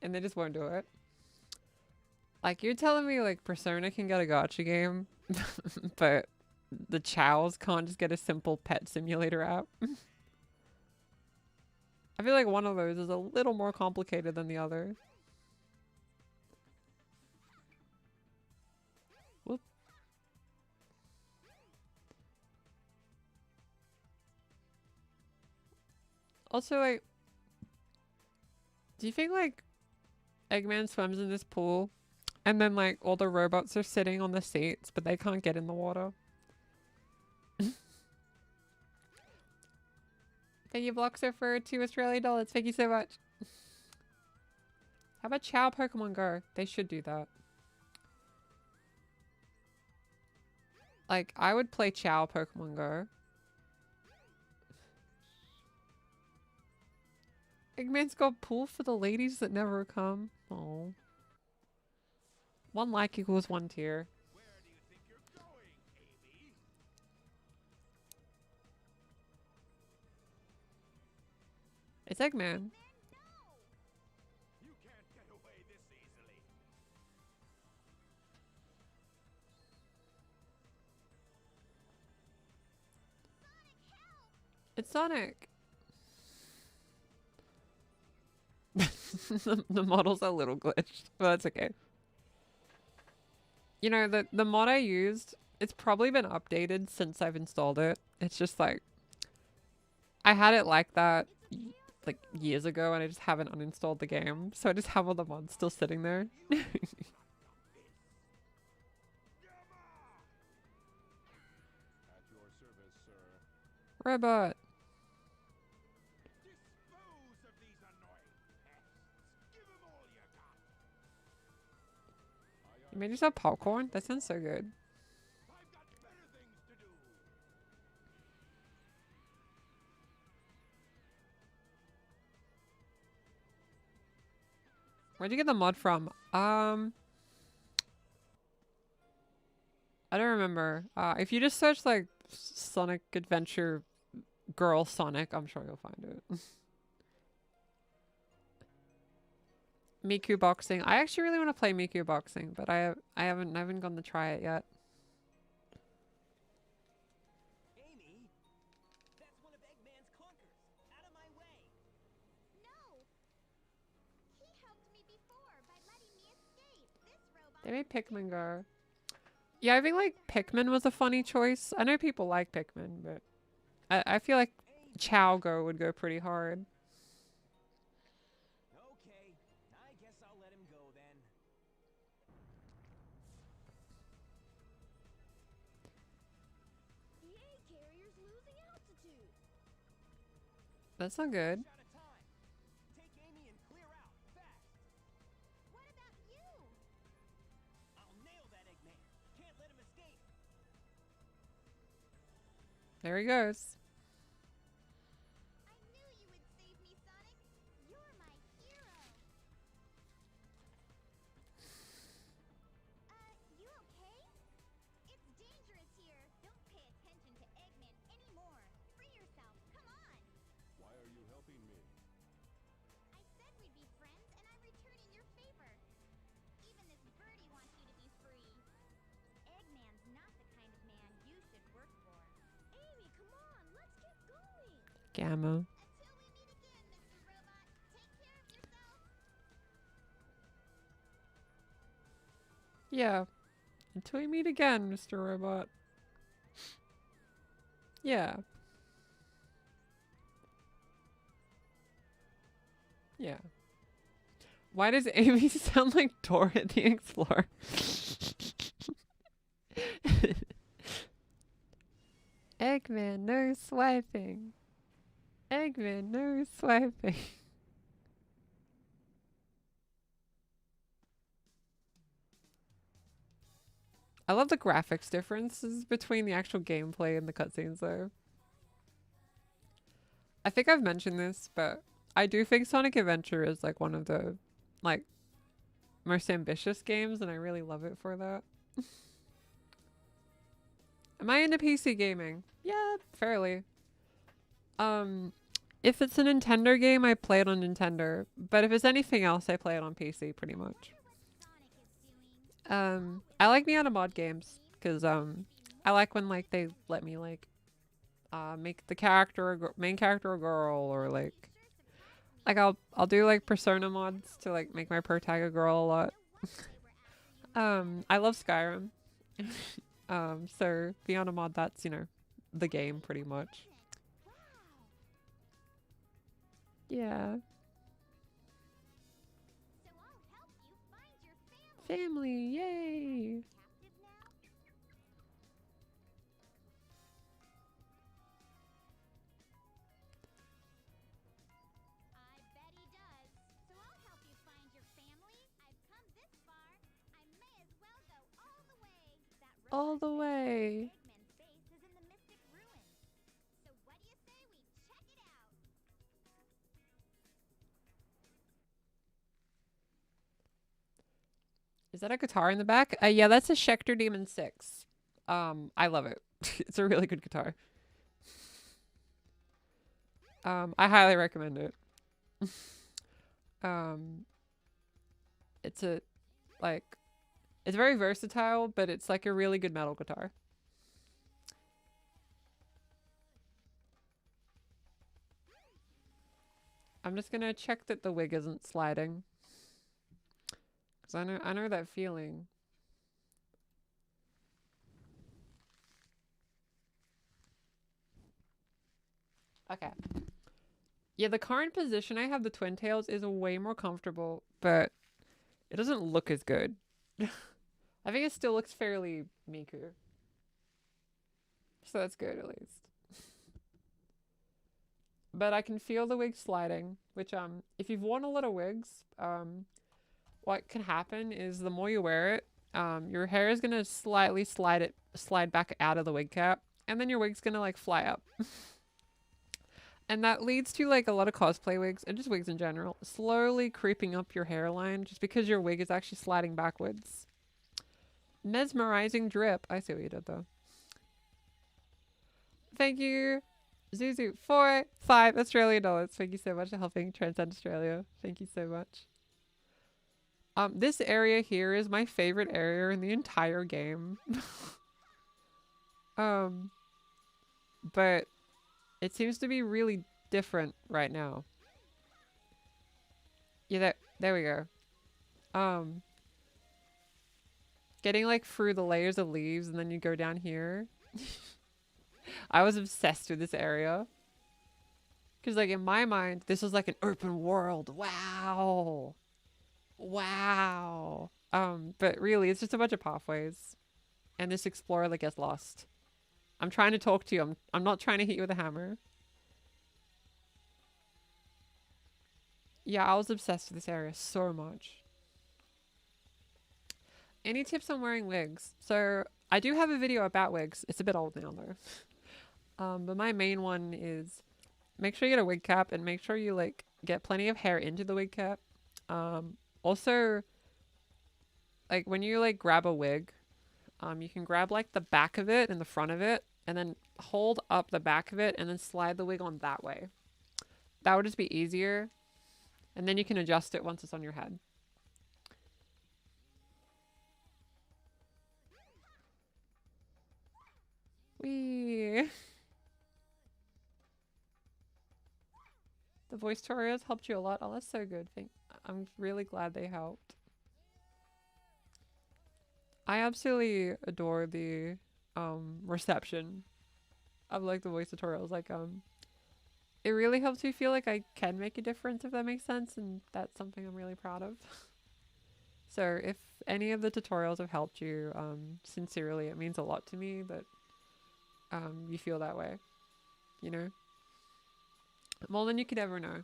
And they just won't do it. Like, you're telling me like Persona can get a gacha game, but the Chows can't just get a simple pet simulator app? I feel like one of those is a little more complicated than the other. Whoop. Also, like, do you think like Eggman swims in this pool and then like all the robots are sitting on the seats but they can't get in the water? Thank you, Bloxer, for $2 Australian. Thank you so much. How about Chow Pokemon Go? They should do that. Like, I would play Chow Pokemon Go. Eggman's got pool for the ladies that never come. Oh. One like equals one tier. Where do you think you're going, Amy? It's Eggman. You can't get away this easily. It's Sonic. The model's a little glitched, but that's okay. You know, the mod I used, it's probably been updated since I've installed it. It's just like, I had it like that like years ago and I just haven't uninstalled the game. So I just have all the mods still sitting there. At your service, sir. Robot. Dispose of these annoying pests. Give 'em all you got. You made yourself popcorn? That sounds so good. I've got better things to do. Where'd you get the mod from? I don't remember. If you just search like Sonic Adventure Girl Sonic, I'm sure you'll find it. Miku boxing. I actually really want to play Miku boxing, but I haven't gone to try it yet. Amy, that's one of Eggman's clunkers. Out of my way. No. He helped me before by letting me escape. This robot. They made Pikmin go. Yeah, I think like Pikmin was a funny choice. I know people like Pikmin, but I feel like Chow Go would go pretty hard. Okay, I guess I'll let him go then. That's not good. Out of time. Take Amy and clear out fast. What about you? I'll nail that Eggman. Can't let him escape. There he goes. I knew you would save me, Sonic. You're my hero. You okay? It's dangerous here. Don't pay attention to Eggman anymore. Free yourself. Come on. Why are you helping me? I said we'd be friends, and I'm returning your favor. Even this birdie wants you to be free. Eggman's not the kind of man you should work for. Amy, come on. Let's get going. Gamma. Until we meet again, Mr. Robot. Take care of yourself. Yeah. Until we meet again, Mr. Robot. Yeah. Yeah. Why does Amy sound like Dora the Explorer? Eggman, no swiping. Eggman, no swiping. I love the graphics differences between the actual gameplay and the cutscenes, though. I think I've mentioned this, but I do think Sonic Adventure is like one of the like most ambitious games, and I really love it for that. Am I into PC gaming? Yeah, fairly. If it's a Nintendo game, I play it on Nintendo, but if it's anything else, I play it on PC pretty much. Sonic is doing. I like me out of mod games because I like when like they let me like make the character main character a girl, or like I'll do like Persona mods to like make my protag a girl a lot. I love Skyrim. So being on a mod, that's, you know, the game pretty much. Wow. Yeah. So I'll help you find your family. Family, yay. Captive now? I bet he does. So I'll help you find your family. I've come this far. I may as well go all the way. That All robot the says way. Eggman's base is in the Mystic Ruins. So what do you say we check it out? Is that a guitar in the back? Yeah, that's a Schecter Demon 6. I love it. It's a really good guitar. I highly recommend it. It's a, like, it's very versatile, but it's like a really good metal guitar. I'm just gonna check that the wig isn't sliding. Cause I know that feeling. Okay. Yeah, the current position I have the twin tails is way more comfortable, but it doesn't look as good. I think it still looks fairly Miku. So that's good at least. But I can feel the wig sliding, which if you've worn a lot of wigs, what can happen is the more you wear it, your hair is gonna slightly slide back out of the wig cap, and then your wig's gonna like fly up. And that leads to like a lot of cosplay wigs and just wigs in general slowly creeping up your hairline just because your wig is actually sliding backwards. Mesmerizing drip. I see what you did though. Thank you, Zuzu, for $5 Australian. Thank you so much for helping Transcend Australia. Thank you so much. This area here is my favorite area in the entire game. But it seems to be really different right now. Yeah, there we go. Getting like through the layers of leaves and then you go down here. I was obsessed with this area. Cause like in my mind, this was like an open world. Wow. Wow. But really it's just a bunch of pathways. And this explorer like gets lost. I'm trying to talk to you. I'm not trying to hit you with a hammer. Yeah, I was obsessed with this area so much. Any tips on wearing wigs? So I do have a video about wigs. It's a bit old now though. But my main one is make sure you get a wig cap and make sure you like get plenty of hair into the wig cap. Also, like when you like grab a wig, you can grab like the back of it and the front of it, and then hold up the back of it and then slide the wig on that way. That would just be easier, and then you can adjust it once it's on your head. Wee. The voice tutorials helped you a lot. Oh, that's so good. I'm really glad they helped. I absolutely adore the reception of like the voice tutorials. Like it really helps me feel like I can make a difference, if that makes sense, and that's something I'm really proud of. So if any of the tutorials have helped you, sincerely, it means a lot to me that you feel that way, you know? More than you could ever know.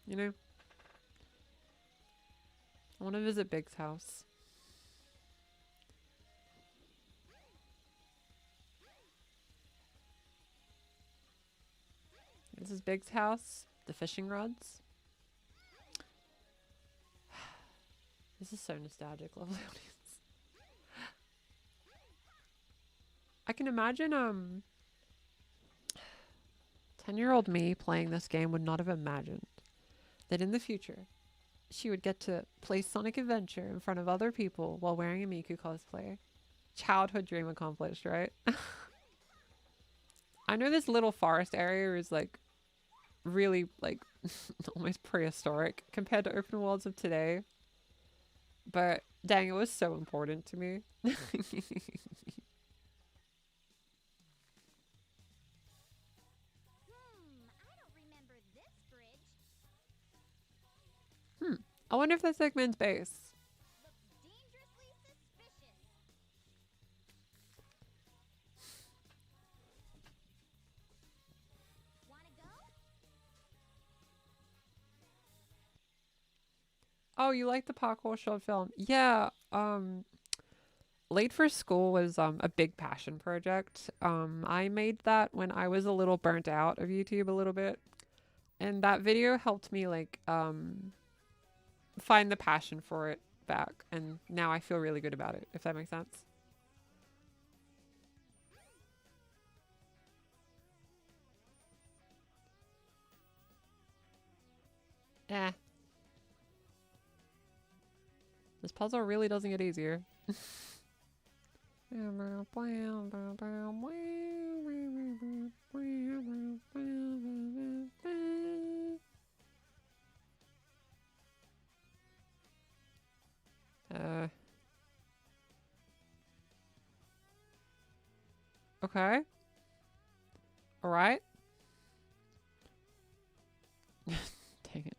You know? I want to visit Big's house. This is Big's house. The fishing rods. This is so nostalgic, lovely audience. I can imagine 10-year-old me playing this game would not have imagined that in the future she would get to play Sonic Adventure in front of other people while wearing a Miku cosplay. Childhood dream accomplished, right? I know this little forest area is like really like almost prehistoric compared to open worlds of today. But dang, it was so important to me. I don't remember this bridge. I wonder if that's Eggman's base. Looks dangerously suspicious. Wanna go? Oh, you like the parkour short film? Yeah, Late for School was a big passion project. I made that when I was a little burnt out of YouTube a little bit. And that video helped me like find the passion for it back, and now I feel really good about it, if that makes sense. Eh. This puzzle really doesn't get easier. Okay. All right. Dang it.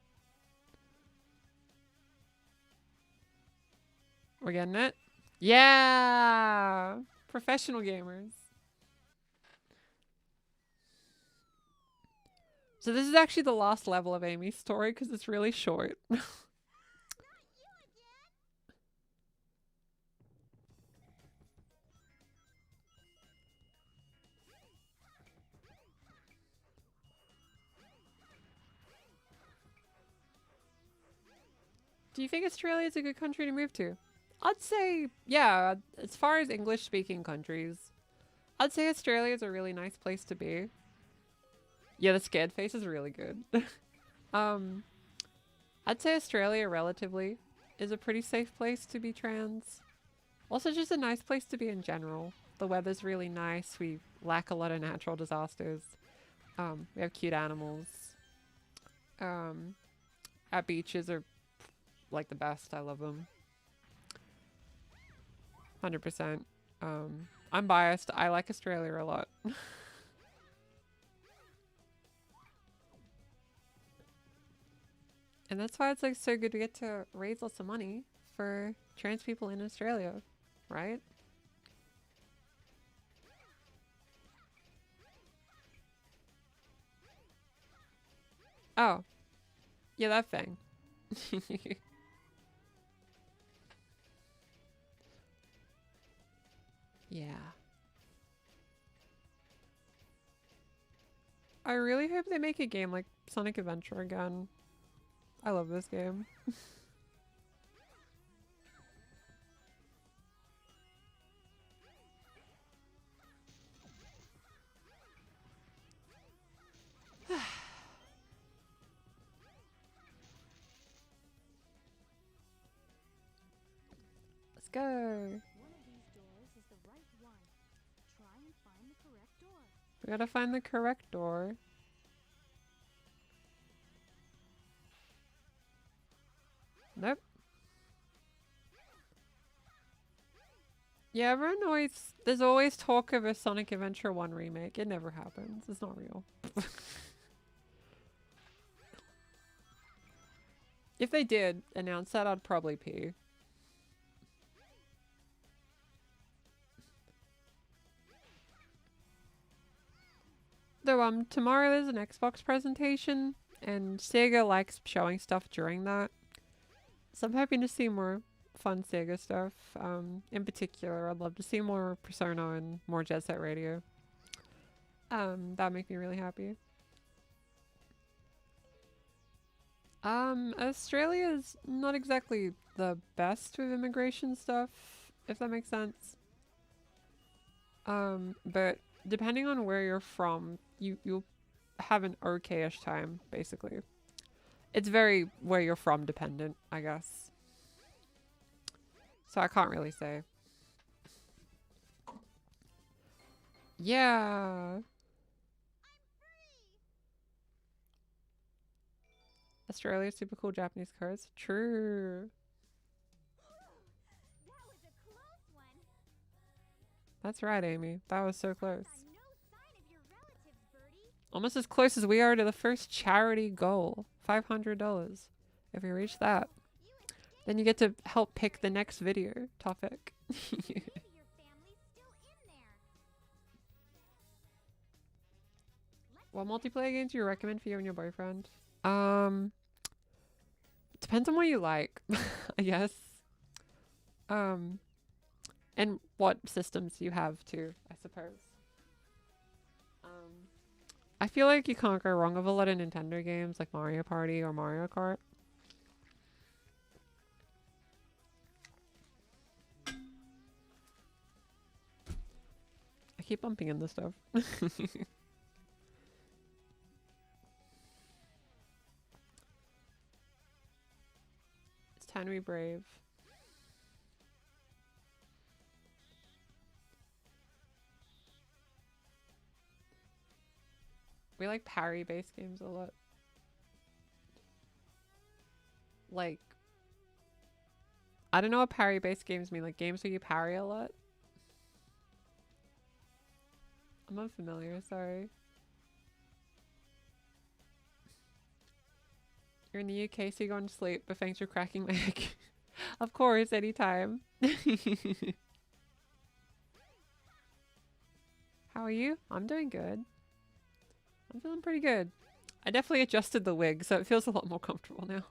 We're getting it. Yeah. Professional gamers. So this is actually the last level of Amy's story because it's really short. Do you think Australia is a good country to move to? I'd say, yeah, as far as English speaking countries, I'd say Australia is a really nice place to be. Yeah, the scared face is really good. um, I'd say Australia relatively is a pretty safe place to be trans. Also just a nice place to be in general. The weather's really nice. We lack a lot of natural disasters. We have cute animals. Our beaches are like the best. I love them. 100%. I'm biased. I like Australia a lot. And that's why it's like so good to get to raise lots of money for trans people in Australia, right? Oh. Yeah, that thing. Yeah. I really hope they make a game like Sonic Adventure again. I love this game. Let's go. One of these doors is the right one. Try and find the correct door. We gotta find the correct door. Nope. Yeah, everyone always... There's always talk of a Sonic Adventure 1 remake. It never happens. It's not real. If they did announce that, I'd probably pee. Though, tomorrow there's an Xbox presentation, and Sega likes showing stuff during that. So I'm hoping to see more fun Sega stuff. In particular, I'd love to see more Persona and more Jet Set Radio. That'd make me really happy. Australia's not exactly the best with immigration stuff, if that makes sense. But depending on where you're from, you'll have an okay-ish time, basically. It's very where you're from dependent, I guess. So I can't really say. Yeah. Australia's super cool Japanese cars. True. That was a close one. That's right, Amy. That was so close. Saw no sign of your relatives, Birdie. Almost as close as we are to the first charity goal. $500. If we reach that, then you get to help pick the next video topic. Maybe your family's still in there. What multiplayer games do you recommend for you and your boyfriend? Depends on what you like, I guess. And what systems you have too, I suppose. I feel like you can't go wrong with a lot of Nintendo games like Mario Party or Mario Kart. I keep bumping into stuff. It's time to be brave. We like parry-based games a lot. Like, I don't know what parry-based games mean. Like games where you parry a lot. I'm unfamiliar, sorry. You're in the UK, so you're going to sleep, but thanks for cracking my egg. Of course, anytime. How are you? I'm doing good. I'm feeling pretty good. I definitely adjusted the wig, so it feels a lot more comfortable now.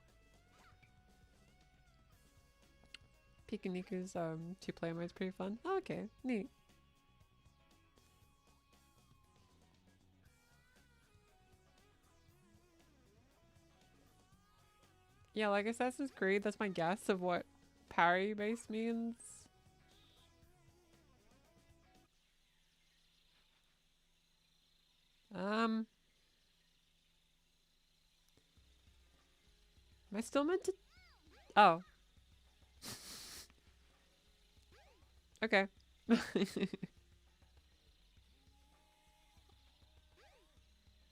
Pikaniku's 2-player mode is pretty fun. Oh, okay, neat. Yeah, like Assassin's Creed, that's my guess of what parry base means. Am I still meant to? Oh. Okay.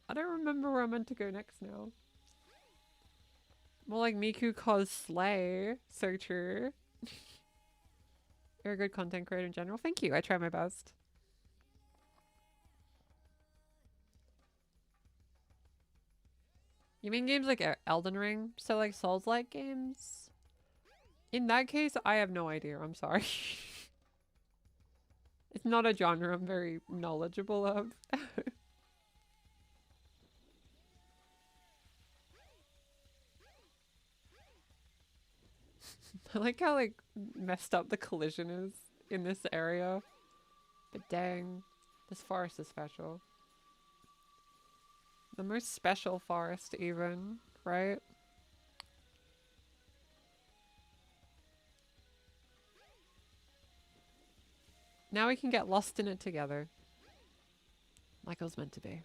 I don't remember where I'm meant to go next now. More like MIKU COSPLAY. So true. You're a good content creator in general. Thank you. I try my best. You mean games like Elden Ring? So like Souls-like games? In that case, I have no idea. I'm sorry. It's not a genre I'm very knowledgeable of. I like how like messed up the collision is in this area. But dang, this forest is special. The most special forest even, right? Now we can get lost in it together. Like it was meant to be.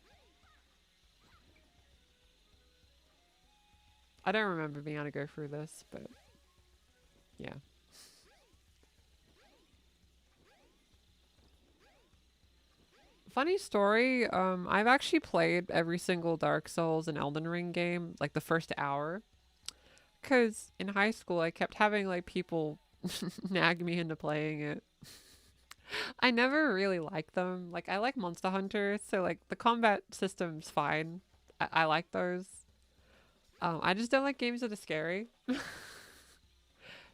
I don't remember being able to go through this, but yeah. Funny story, I've actually played every single Dark Souls and Elden Ring game, like the first hour. Because in high school, I kept having like people nag me into playing it. I never really liked them. Like, I like Monster Hunter, so like the combat system's fine. I like those. I just don't like games that are scary.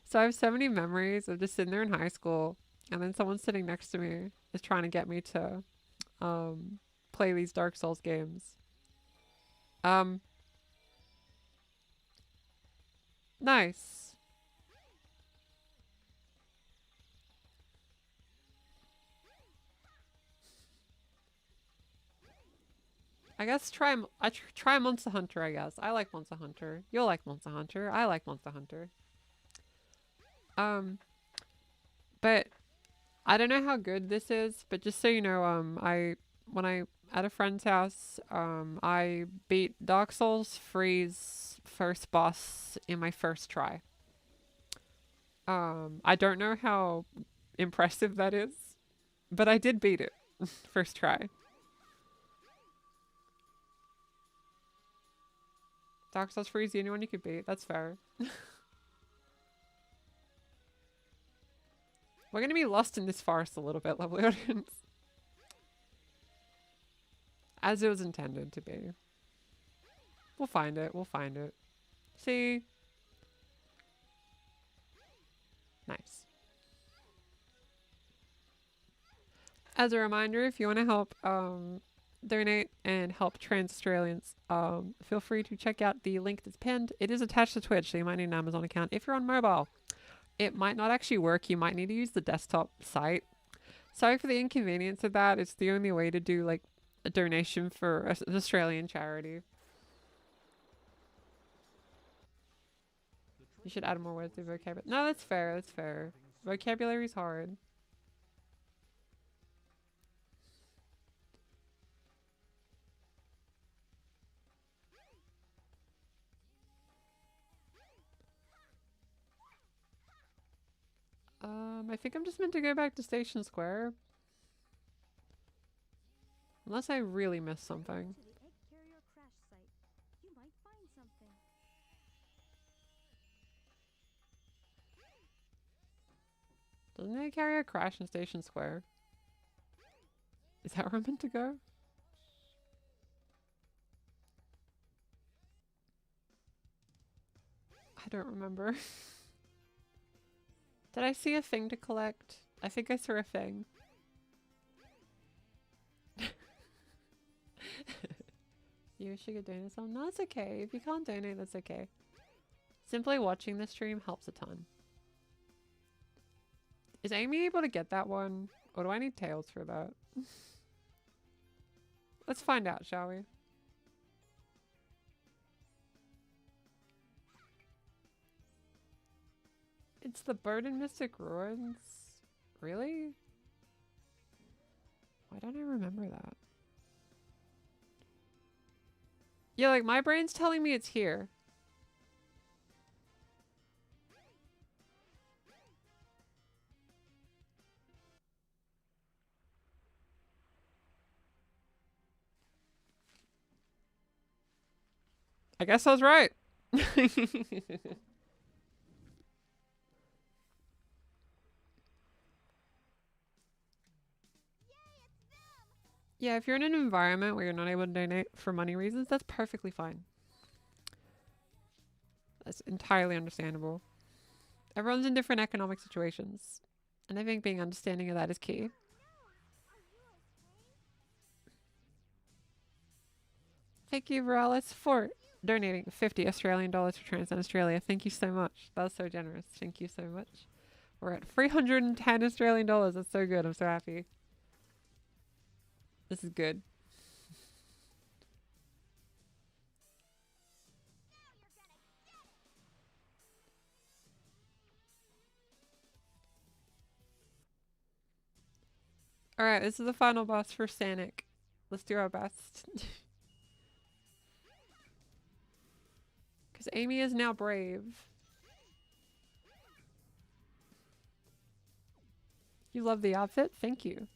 So I have so many memories of just sitting there in high school, and then someone sitting next to me is trying to get me to play these Dark Souls games. Um, nice. I guess try Monster Hunter. I guess I like Monster Hunter. You'll like Monster Hunter. I like Monster Hunter. Um, but I don't know how good this is. But just so you know, I when I at a friend's house, I beat Dark Souls Freeze first boss in my first try. I don't know how impressive that is, but I did beat it first try. Dark Souls Freeze the only one you could beat. That's fair. We're gonna be lost in this forest a little bit, lovely audience. As it was intended to be. We'll find it. We'll find it. See? Nice. As a reminder, if you want to help donate and help trans Australians, feel free to check out the link that's pinned. It is attached to Twitch, so you might need an Amazon account. If you're on mobile, it might not actually work. You might need to use the desktop site. Sorry for the inconvenience of that. It's the only way to do like a donation for an Australian charity. You should add more words to vocabulary. No, that's fair. That's fair. Vocabulary's hard. I think I'm just meant to go back to Station Square. Unless I really missed something. To the egg carrier crash site. You might find something. Doesn't it carry a crash in Station Square? Is that where I'm meant to go? I don't remember. Did I see a thing to collect? I think I saw a thing. You should go donate some. No, it's okay. If you can't donate, that's okay. Simply watching the stream helps a ton. Is Amy able to get that one? Or do I need Tails for that? Let's find out, shall we? It's the Bird and Mystic Ruins? Really? Why don't I remember that? Yeah, like my brain's telling me it's here. I guess I was right. Yeah, if you're in an environment where you're not able to donate for money reasons, that's perfectly fine. That's entirely understandable. Everyone's in different economic situations. And I think being understanding of that is key. Thank you, Varela. Support. donating 50 Australian dollars for Transcend Australia. Thank you so much. That was so generous. Thank you so much. We're at 310 Australian dollars. That's so good. I'm so happy. This is good. Alright, this is the final boss for Sanic. Let's do our best. Because Amy is now brave. You love the outfit? Thank you.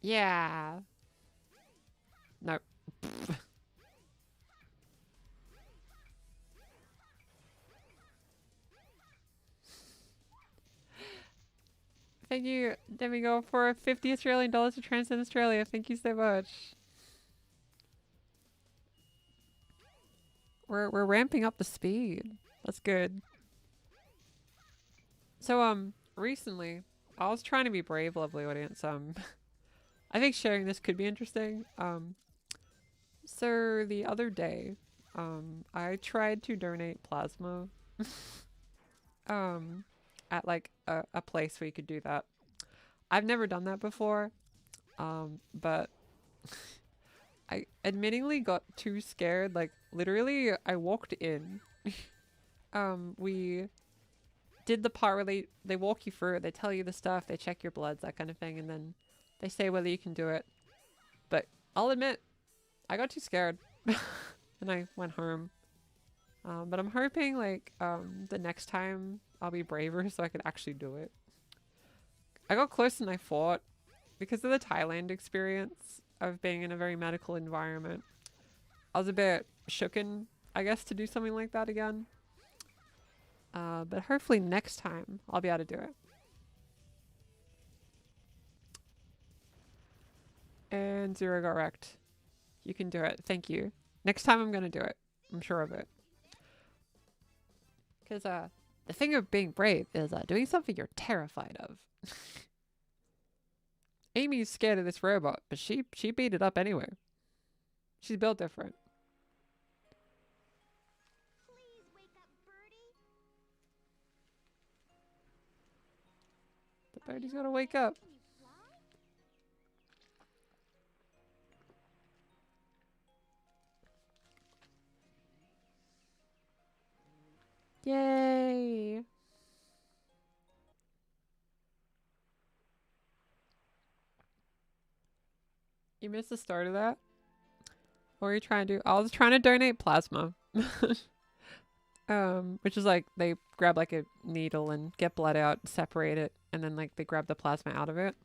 Yeah. No. Thank you, Demigo, for 50 Australian dollars to Transcend Australia. Thank you so much. We're ramping up the speed. That's good. So recently I was trying to be brave, lovely audience. I think sharing this could be interesting. So the other day, I tried to donate plasma at like a place where you could do that. I've never done that before, but I admittingly got too scared. Like literally, I walked in. We did the part where they walk you through it. They tell you the stuff. They check your bloods, that kind of thing, and then they say whether you can do it. But I'll admit, I got too scared, and I went home. But I'm hoping like the next time I'll be braver so I can actually do it. I got closer than I thought because of the Thailand experience of being in a very medical environment. I was a bit shooken, I guess, to do something like that again. But hopefully next time I'll be able to do it. And Zero got wrecked. You can do it. Thank you. Next time I'm going to do it. I'm sure of it. Because the thing of being brave is doing something you're terrified of. Amy's scared of this robot, but she beat it up anyway. She's built different. Please wake up, Birdie. The birdie's gotta wake up. Can you fly? Yay! You missed the start of that? What were you trying to do? I was trying to donate plasma. Which is like they grab like a needle and get blood out, separate it, and then like they grab the plasma out of it.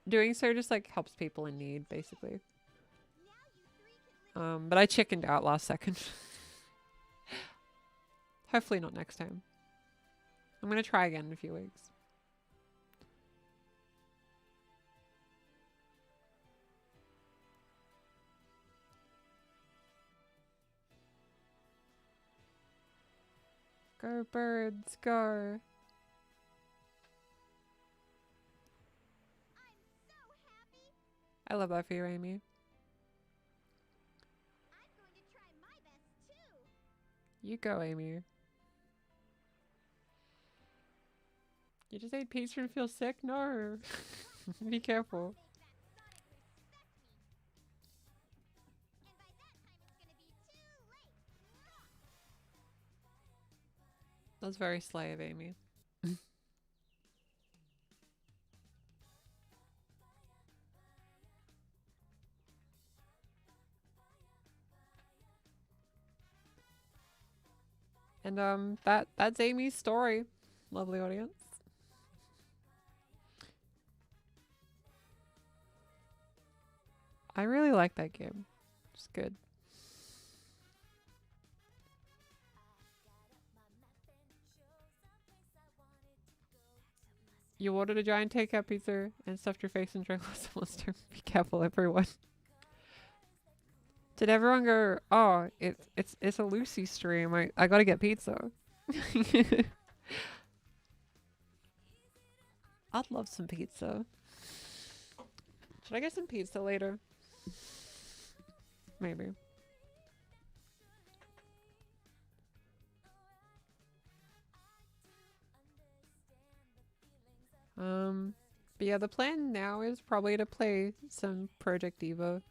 Doing so just like helps people in need, basically. But I chickened out last second. Hopefully not next time. I'm gonna try again in a few weeks. Go birds, go. I love that for you, Amy. I'm going to try my best too. You go, Amy. You just ate pizza and feel sick? No. Be careful. That's very slay of Amy. And that's Amy's story. Lovely audience. I really like that game. It's good. You ordered a giant takeout pizza and stuffed your face and drank lots of Monster. Be careful, everyone. Did everyone go, oh, it's a Lucy stream. I gotta get pizza. I'd love some pizza. Should I get some pizza later? Maybe. But yeah, the plan now is probably to play some Project Evo.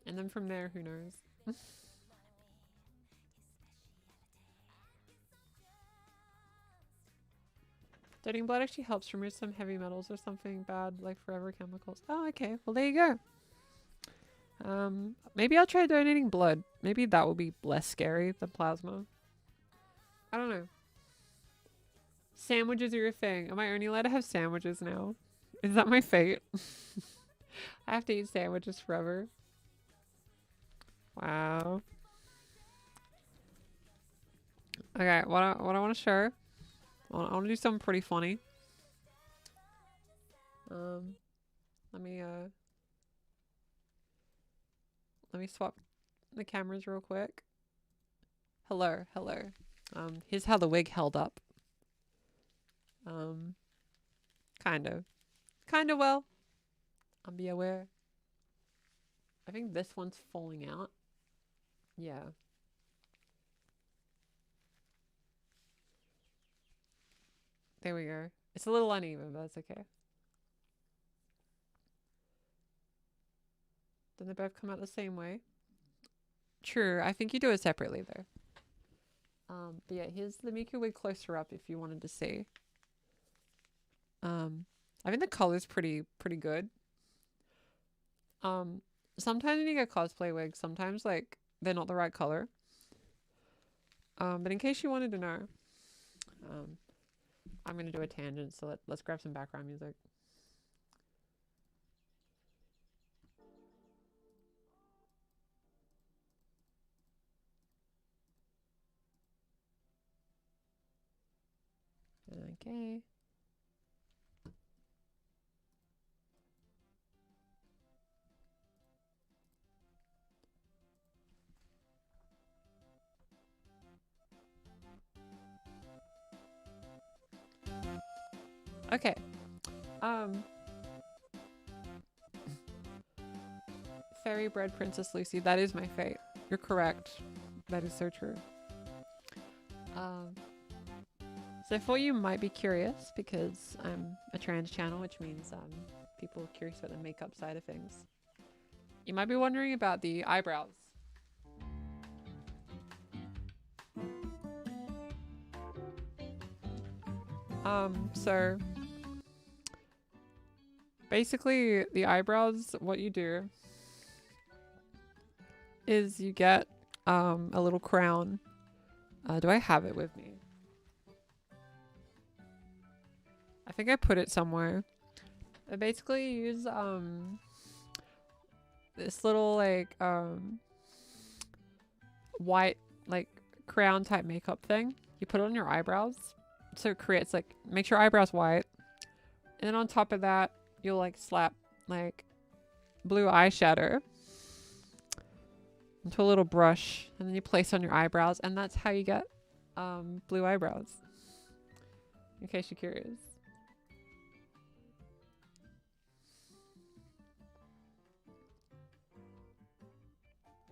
And then from there, who knows? Donating blood actually helps remove some heavy metals or something bad, like forever chemicals. Oh, okay. Well, there you go. Maybe I'll try donating blood. Maybe that will be less scary than plasma. I don't know. Sandwiches are your thing. Am I only allowed to have sandwiches now? Is that my fate? I have to eat sandwiches forever. Wow. Okay, what I want to share. I want to do something pretty funny. Let me swap the cameras real quick. Hello. Here's how the wig held up. Kind of well. I'll be aware. I think this one's falling out. Yeah. There we go. It's a little uneven, but that's okay. Then they both come out the same way. True. I think you do it separately though. But yeah, here's the Miku wig closer up if you wanted to see. I think the color's pretty good. Sometimes when you get cosplay wigs, sometimes like they're not the right color. But in case you wanted to know, I'm gonna do a tangent, so let's grab some background music. Okay. Okay. Fairy bread Princess Lucy. That is my fate. You're correct. That is so true. So I thought you might be curious because I'm a trans channel, which means people are curious about the makeup side of things. You might be wondering about the eyebrows. So basically the eyebrows, what you do is you get a little crown. Do I have it with me? I think I put it somewhere. I basically use this little like white like crown type makeup thing. You put it on your eyebrows. So it creates like, makes your eyebrows white. And then on top of that, you'll like slap like blue eyeshadow into a little brush. And then you place on your eyebrows. And that's how you get blue eyebrows. In case you're curious.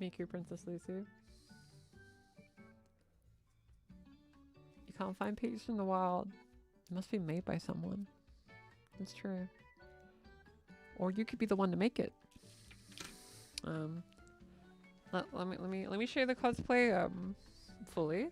Miku Princess Lucy. You can't find peach in the wild. It must be made by someone. That's true. Or you could be the one to make it. Let me show you the cosplay fully.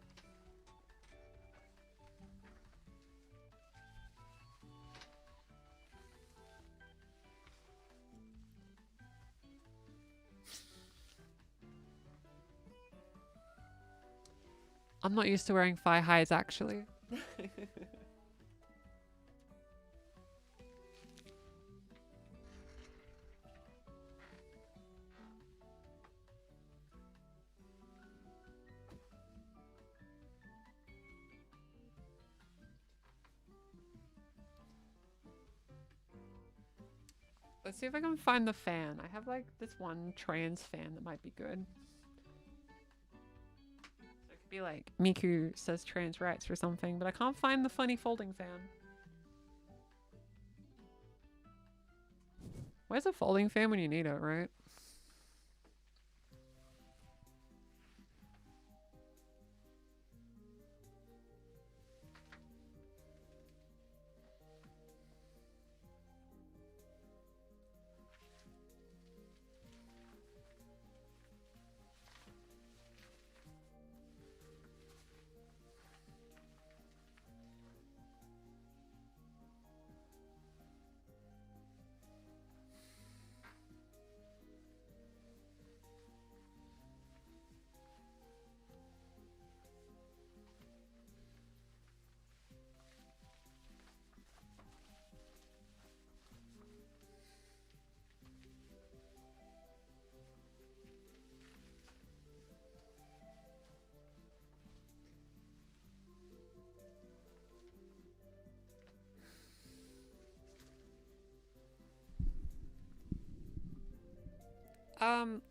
I'm not used to wearing thigh highs actually. Let's see if I can find the fan. I have like this one trans fan that might be good. So it could be like Miku says trans rights or something, but I can't find the funny folding fan. Where's a folding fan when you need it, right?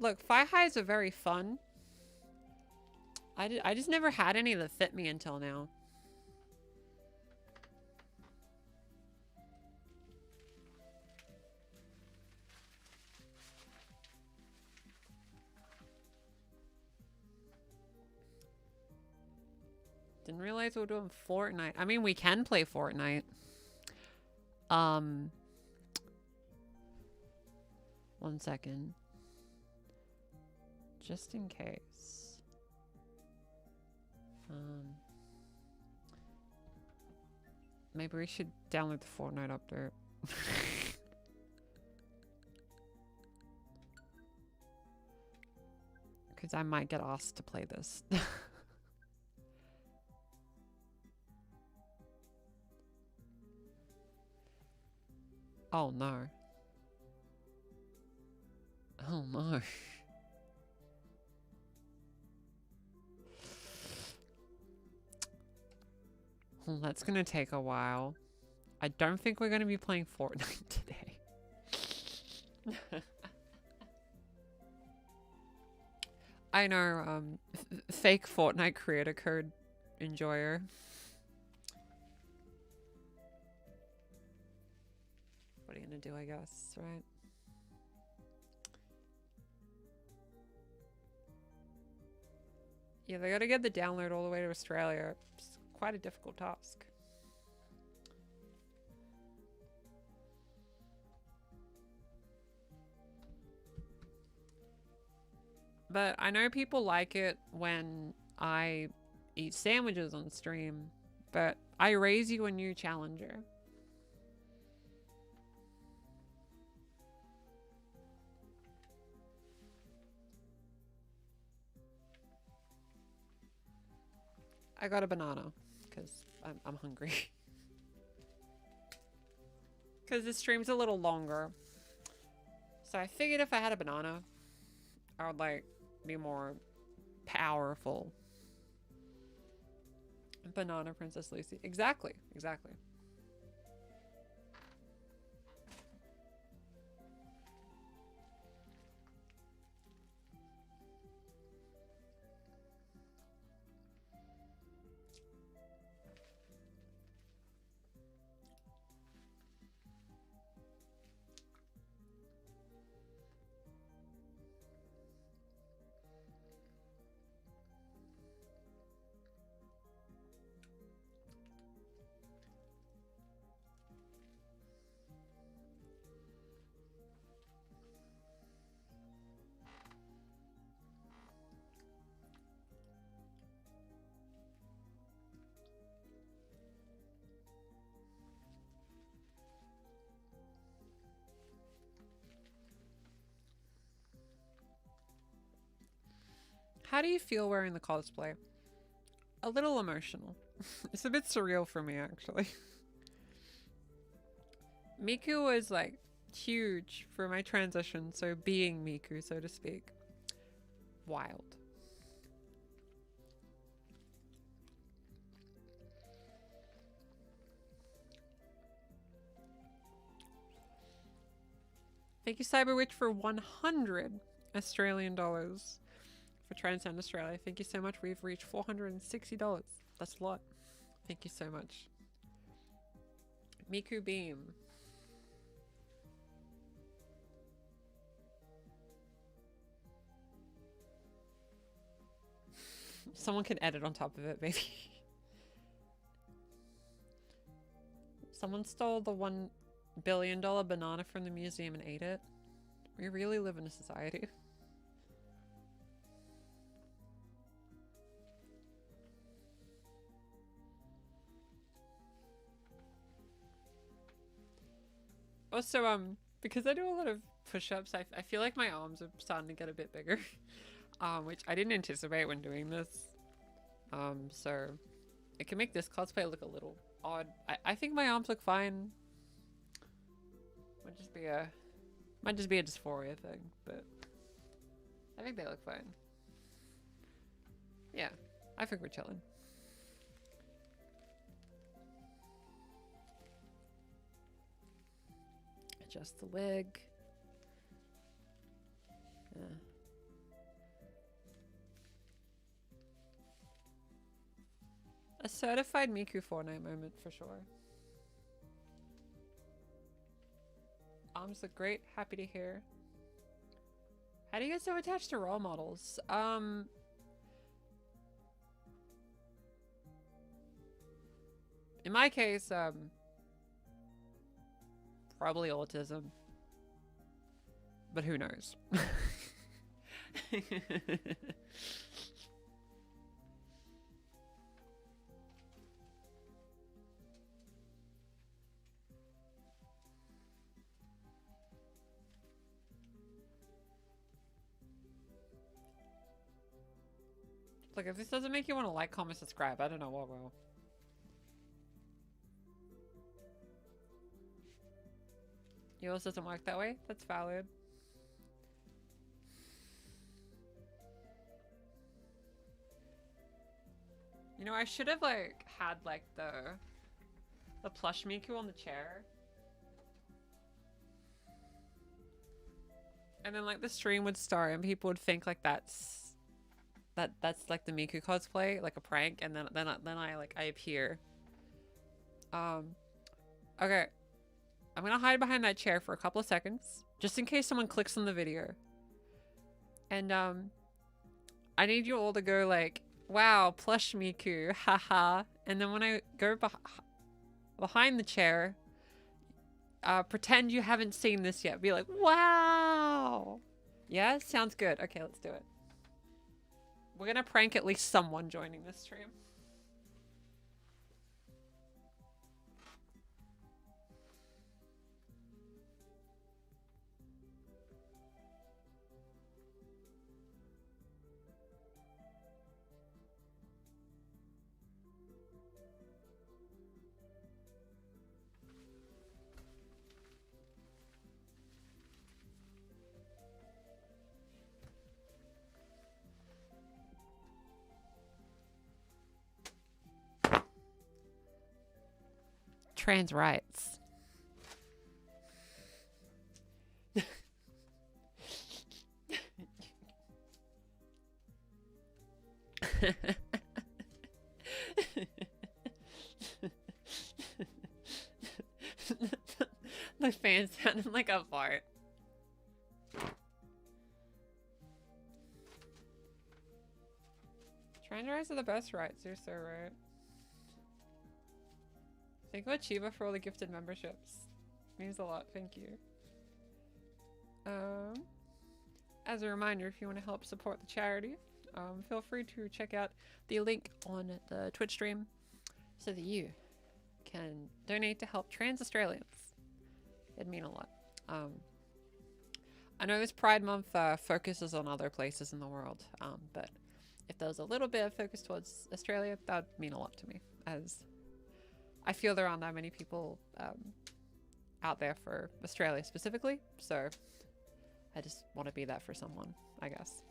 Look, fire highs are very fun. I just never had any that fit me until now. Didn't realize we were doing Fortnite. I mean, we can play Fortnite. One second. Just in case. Maybe we should download the Fortnite update. Because I might get asked to play this. Oh no. Oh no. Well, that's gonna take a while. I don't think we're gonna be playing Fortnite today. I know, fake Fortnite creator code enjoyer. What are you gonna do, I guess, right? Yeah, they gotta get the download all the way to Australia. It's quite a difficult task. But I know people like it when I eat sandwiches on stream, but I raise you a new challenger. I got a banana because I'm hungry. Because the stream's a little longer. So I figured if I had a banana, I would like be more powerful. Banana Princess Lucy. Exactly. Exactly. How do you feel wearing the cosplay? A little emotional. It's a bit surreal for me, actually. Miku was like huge for my transition, so being Miku, so to speak. Wild. Thank you, Cyberwitch, for 100 Australian dollars for Transcend Australia. Thank you so much. We've reached $460. That's a lot. Thank you so much. Miku Beam. Someone can edit on top of it, maybe. Someone stole the $1 billion banana from the museum and ate it. We really live in a society. Also, because I do a lot of push-ups, I feel like my arms are starting to get a bit bigger. Which I didn't anticipate when doing this. So it can make this cosplay look a little odd. I think my arms look fine. Might just be a dysphoria thing, but I think they look fine. Yeah, I think we're chilling. Adjust the wig. Yeah. A certified Miku Fortnite moment for sure. Arms look great. Happy to hear. How do you get so attached to role models? In my case, probably autism. But who knows? Look, if this doesn't make you want to like, comment, subscribe, I don't know what will. Yours doesn't work that way? That's valid. You know, I should have like had like the plush Miku on the chair. And then like the stream would start and people would think like that's like the Miku cosplay, like a prank, and then I appear. Okay. I'm gonna hide behind that chair for a couple of seconds, just in case someone clicks on the video. And I need you all to go like, wow, plush Miku, haha. And then when I go behind the chair, pretend you haven't seen this yet. Be like, wow. Yeah, sounds good. Okay, let's do it. We're gonna prank at least someone joining this stream. Trans rights. The fan sounded like a fart. Trans rights are the best rights, you're so right. Thank you, Chiba, for all the gifted memberships. Means a lot, thank you. As a reminder, if you want to help support the charity, feel free to check out the link on the Twitch stream so that you can donate to help trans Australians. It'd mean a lot. I know this Pride Month focuses on other places in the world, but if there was a little bit of focus towards Australia, that would mean a lot to me, as I feel there aren't that many people out there for Australia specifically, so I just want to be that for someone, I guess.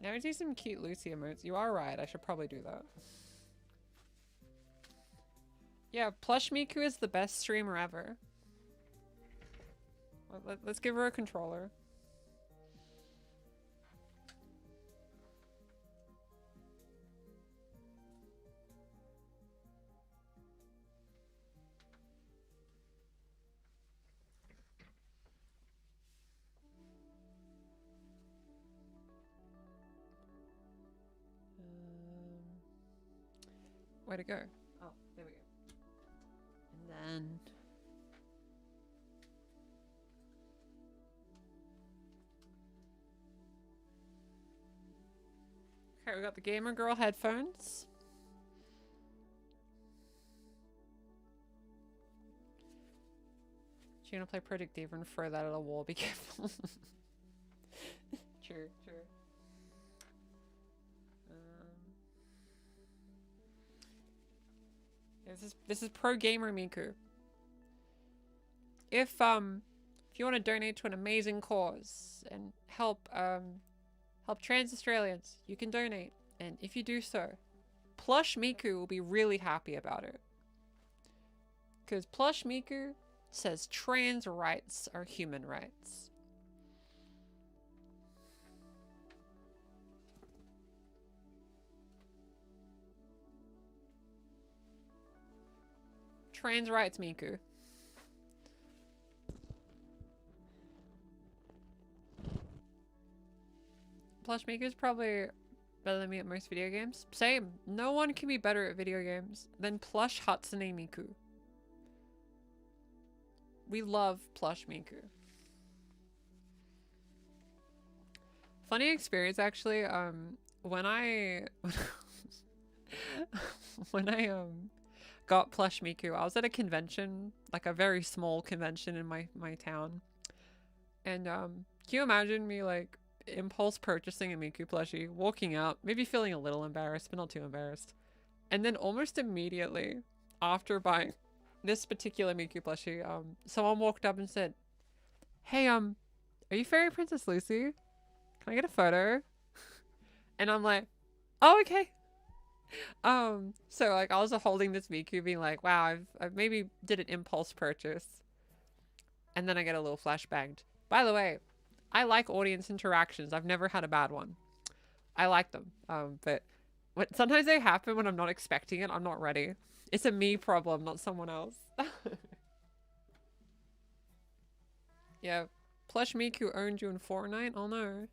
Now we do some cute Lucy emotes. You are right, I should probably do that. Yeah, Plush Miku is the best streamer ever. Let's give her a controller. Where to go? Oh, there we go. And then... Okay, we got the Gamer Girl headphones. She's gonna play Project Diva and throw that at a wall, be careful. True, true. This is pro gamer Miku. If you want to donate to an amazing cause and help help trans Australians, you can donate. And if you do so, Plush Miku will be really happy about it. Because Plush Miku says trans rights are human rights. Trans rights, Miku. Plush Miku is probably better than me at most video games. Same. No one can be better at video games than Plush Hatsune Miku. We love Plush Miku. Funny experience actually, when I got Plush Miku, I was at a convention, like a very small convention in my town. And can you imagine me like impulse purchasing a Miku plushie, walking out, maybe feeling a little embarrassed, but not too embarrassed. And then almost immediately after buying this particular Miku plushie, someone walked up and said, "Hey, are you Fairy Princess Lucy? Can I get a photo?" And I'm like, "Oh, okay." So like I was holding this Miku being like, wow, I've maybe did an impulse purchase. And then I get a little flashbanged. By the way, I like audience interactions. I've never had a bad one. I like them. But sometimes they happen when I'm not expecting it. I'm not ready. It's a me problem, not someone else. Yeah. Plush Miku owned you in Fortnite? Oh no.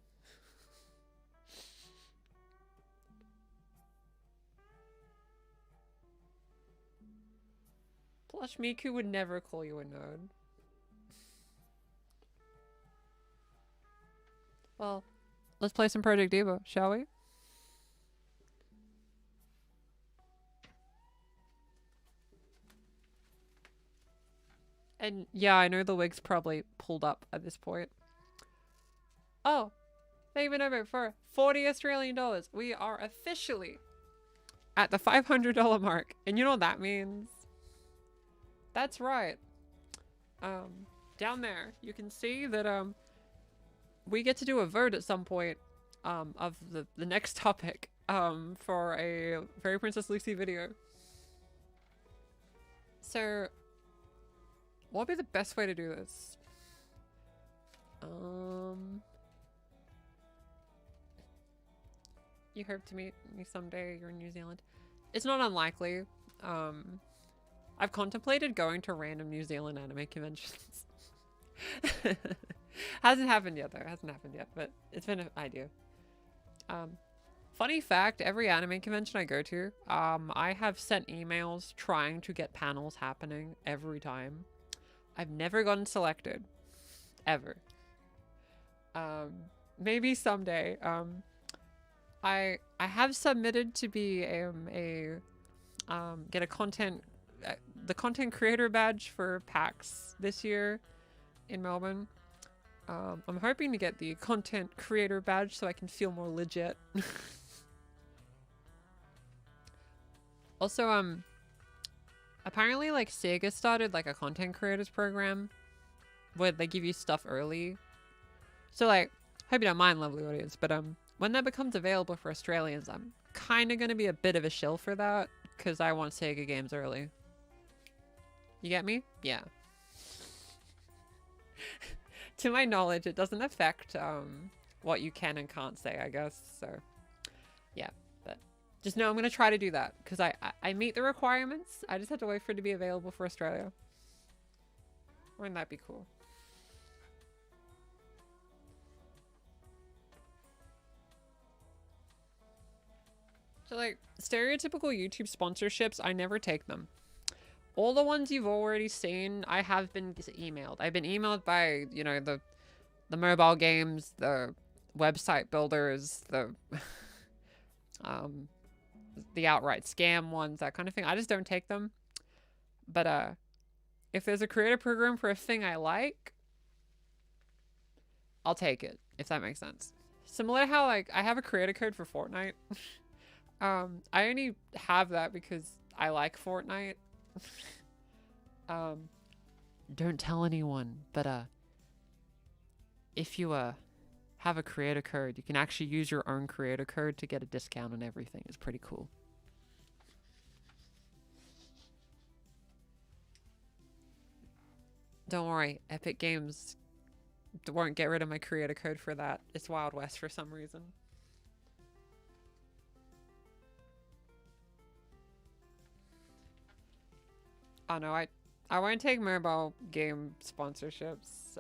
Plush Miku would never call you a nerd. Well, let's play some Project Diva, shall we? And yeah, I know the wig's probably pulled up at this point. Oh, they've been over for 40 Australian dollars. We are officially at the $500 mark. And you know what that means? That's right. Down there, you can see that we get to do a vote at some point of the next topic for a Fairy Princess Lucy video. So, what would be the best way to do this? You hope to meet me someday. You're in New Zealand. It's not unlikely. I've contemplated going to random New Zealand anime conventions. Hasn't happened yet though. Hasn't happened yet, but it's been an idea. Funny fact, every anime convention I go to, I have sent emails trying to get panels happening every time. I've never gotten selected. Ever. Maybe someday. I have submitted to be get a the content creator badge for PAX this year in Melbourne. I'm hoping to get the content creator badge so I can feel more legit. Also, apparently like Sega started like a content creators program where they give you stuff early. So like, hope you don't mind, lovely audience, but when that becomes available for Australians, I'm kind of going to be a bit of a shill for that because I want Sega games early. You get me? Yeah. To my knowledge, it doesn't affect what you can and can't say, I guess. So, yeah. But just know I'm going to try to do that because I meet the requirements. I just have to wait for it to be available for Australia. Wouldn't that be cool? So, like, stereotypical YouTube sponsorships, I never take them. All the ones you've already seen, I have been emailed. I've been emailed by, you know, the mobile games, the website builders, the outright scam ones, that kind of thing. I just don't take them. But if there's a creator program for a thing I like, I'll take it, if that makes sense. Similar to how, like, I have a creator code for Fortnite. I only have that because I like Fortnite. Don't tell anyone, but if you have a creator code, you can actually use your own creator code to get a discount on everything. It's pretty cool. Don't worry, Epic Games won't get rid of my creator code for that. It's Wild West for some reason. Oh no, I won't take mobile game sponsorships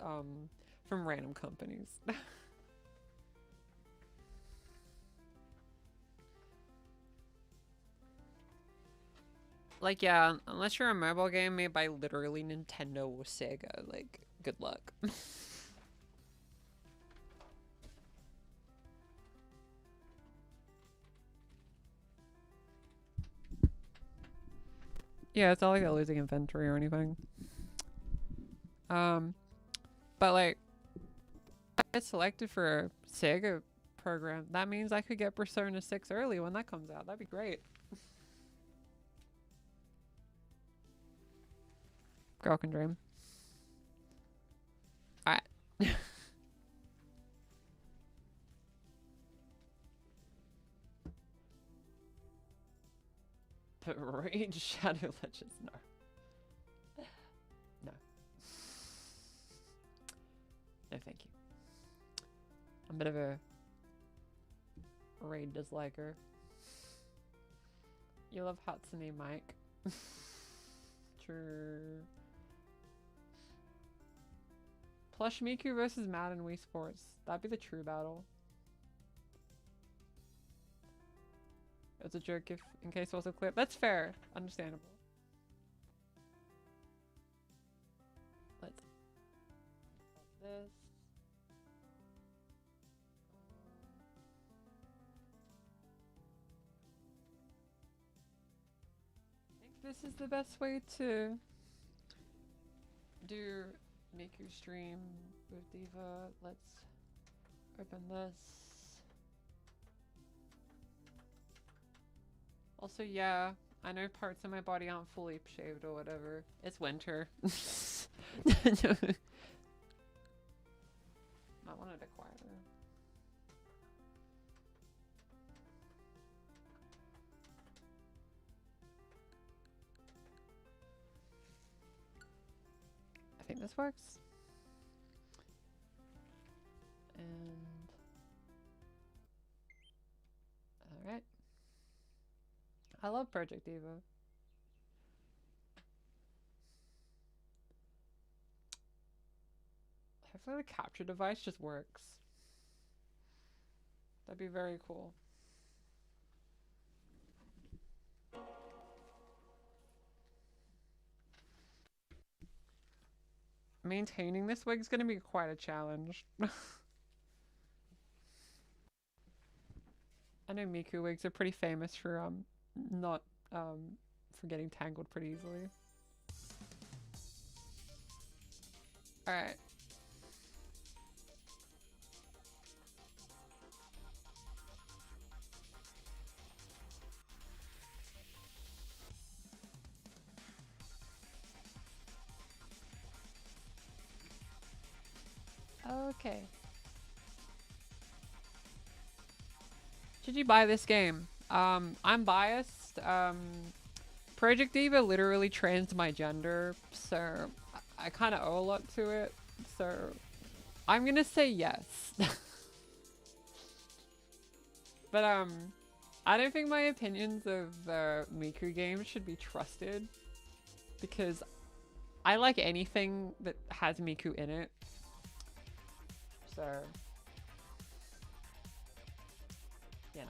from random companies. Like, yeah, unless you're a mobile game made by literally Nintendo or Sega, like, good luck. Yeah, it's not like they're losing inventory or anything. But like, if I get selected for a Sega program, that means I could get Persona 6 early when that comes out. That'd be great. Girl can dream. Alright. But Raid Shadow Legends, no. No. No, thank you. I'm a bit of a Raid disliker. You love Hatsune Mike. True. Plush Miku versus Madden Wii Sports. That'd be the true battle. It was a joke if in case it was a clip. That's fair. Understandable. Let's this. I think this is the best way to do Miku stream with Diva. Let's open this. Also, yeah, I know parts of my body aren't fully shaved or whatever. It's winter. Might want it a bit quieter. I think this works. And alright. I love Project Diva. Hopefully the capture device just works. That'd be very cool. Maintaining this wig is going to be quite a challenge. I know Miku wigs are pretty famous for not for getting tangled pretty easily. All right. Okay. Should you buy this game? I'm biased. Project Diva literally trans my gender, so I kind of owe a lot to it. So I'm gonna say yes. But I don't think my opinions of Miku games should be trusted because I like anything that has Miku in it. So, you know.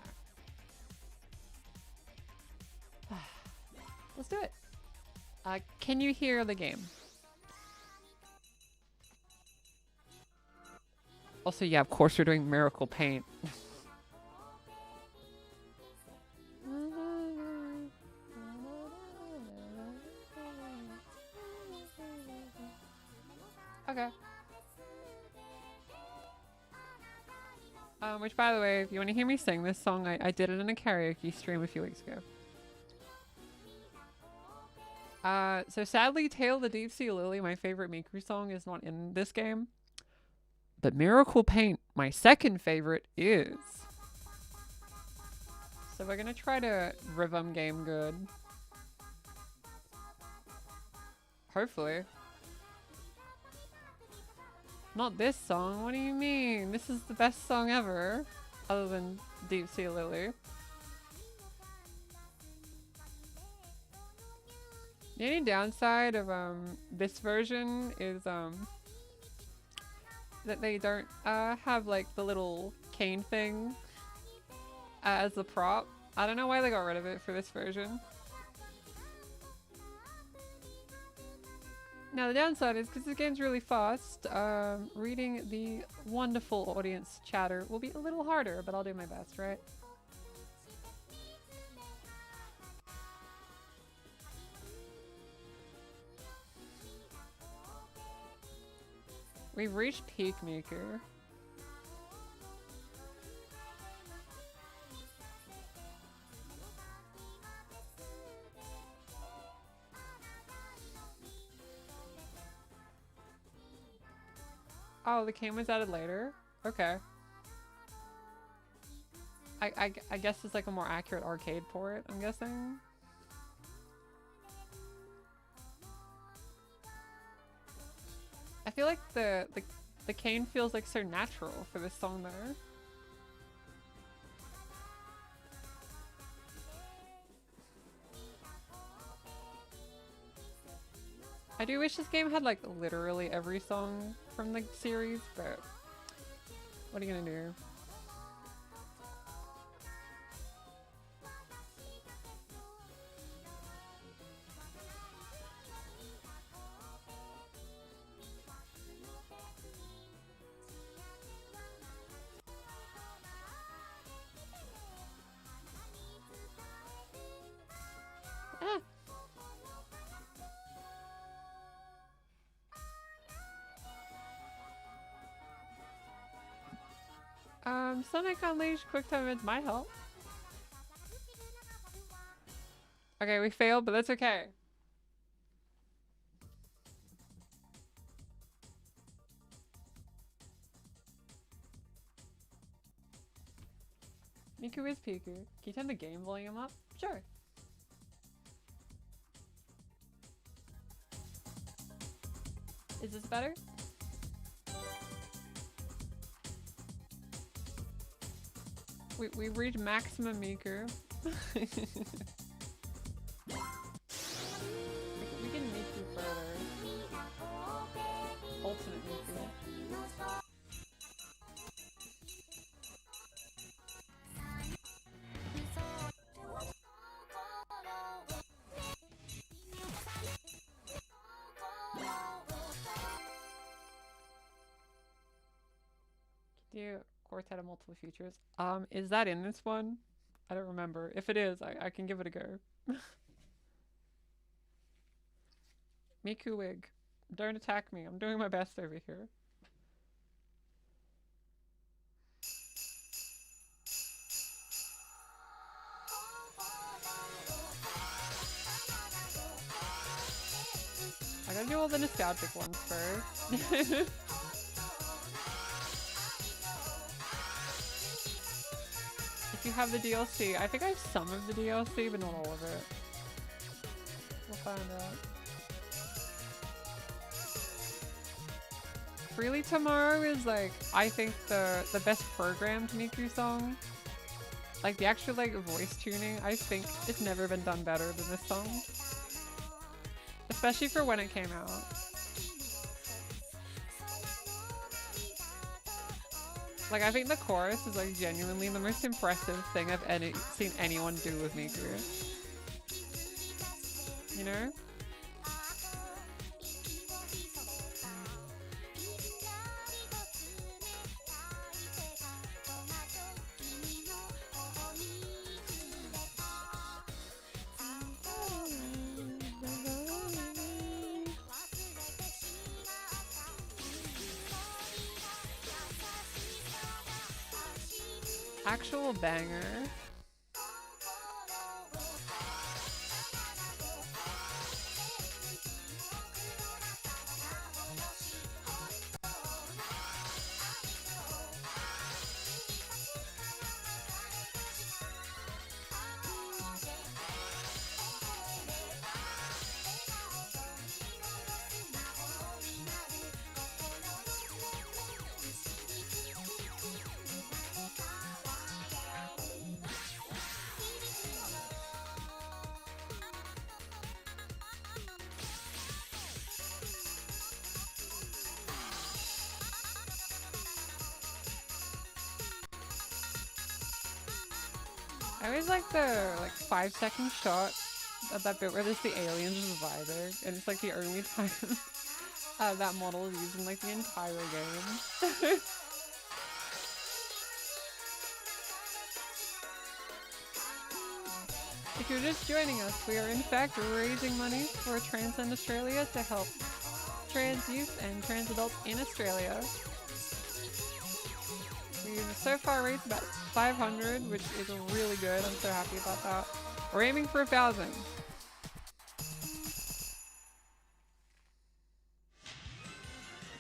Let's do it. Can you hear the game? Also, yeah, of course we're doing Miracle Paint. Okay. Which, by the way, if you want to hear me sing this song, I did it in a karaoke stream a few weeks ago. So sadly, Tale of the Deep Sea Lily, my favorite Miku song, is not in this game. But Miracle Paint, my second favorite, is. So we're gonna try to rhythm game good. Hopefully. Not this song, what do you mean? This is the best song ever, other than Deep Sea Lily. The only downside of this version is that they don't have like the little cane thing as a prop. I don't know why they got rid of it for this version. Now the downside is because this game's really fast, reading the wonderful audience chatter will be a little harder, but I'll do my best, right? We've reached peak Miku. Oh, the game was added later? Okay. I guess it's like a more accurate arcade port, I'm guessing. I feel like the cane feels like so natural for this song though. I do wish this game had like literally every song from the series, but what are you gonna do? Sonic Unleashed quick time events might help. Okay, we failed, but that's okay. Miku is Piku. Can you turn the game volume up? Sure. Is this better? We reached maximum Miku. We can Miku further. Ultimate Miku. Do Quartet of Multiple Futures. Is that in this one? I don't remember. If it is, I can give it a go. Miku wig. Don't attack me. I'm doing my best over here. I gotta do all the nostalgic ones first. If you have the DLC, I think I have some of the DLC, but not all of it. find out. Freely Tomorrow is like, I think the best programmed Miku song. Like the actual like voice tuning, I think it's never been done better than this song. Especially for when it came out. Like I think the chorus is like genuinely the most impressive thing I've seen anyone do with Miku. You know? Actual banger. I always like the 5-second shot of that bit where there's the aliens reviving, and it's like the only time that model is used in like the entire game. If you're just joining us, we are in fact raising money for Transcend Australia to help trans youth and trans adults in Australia. We've so far raised about 500, which is really good. I'm so happy about that. We're aiming for 1,000.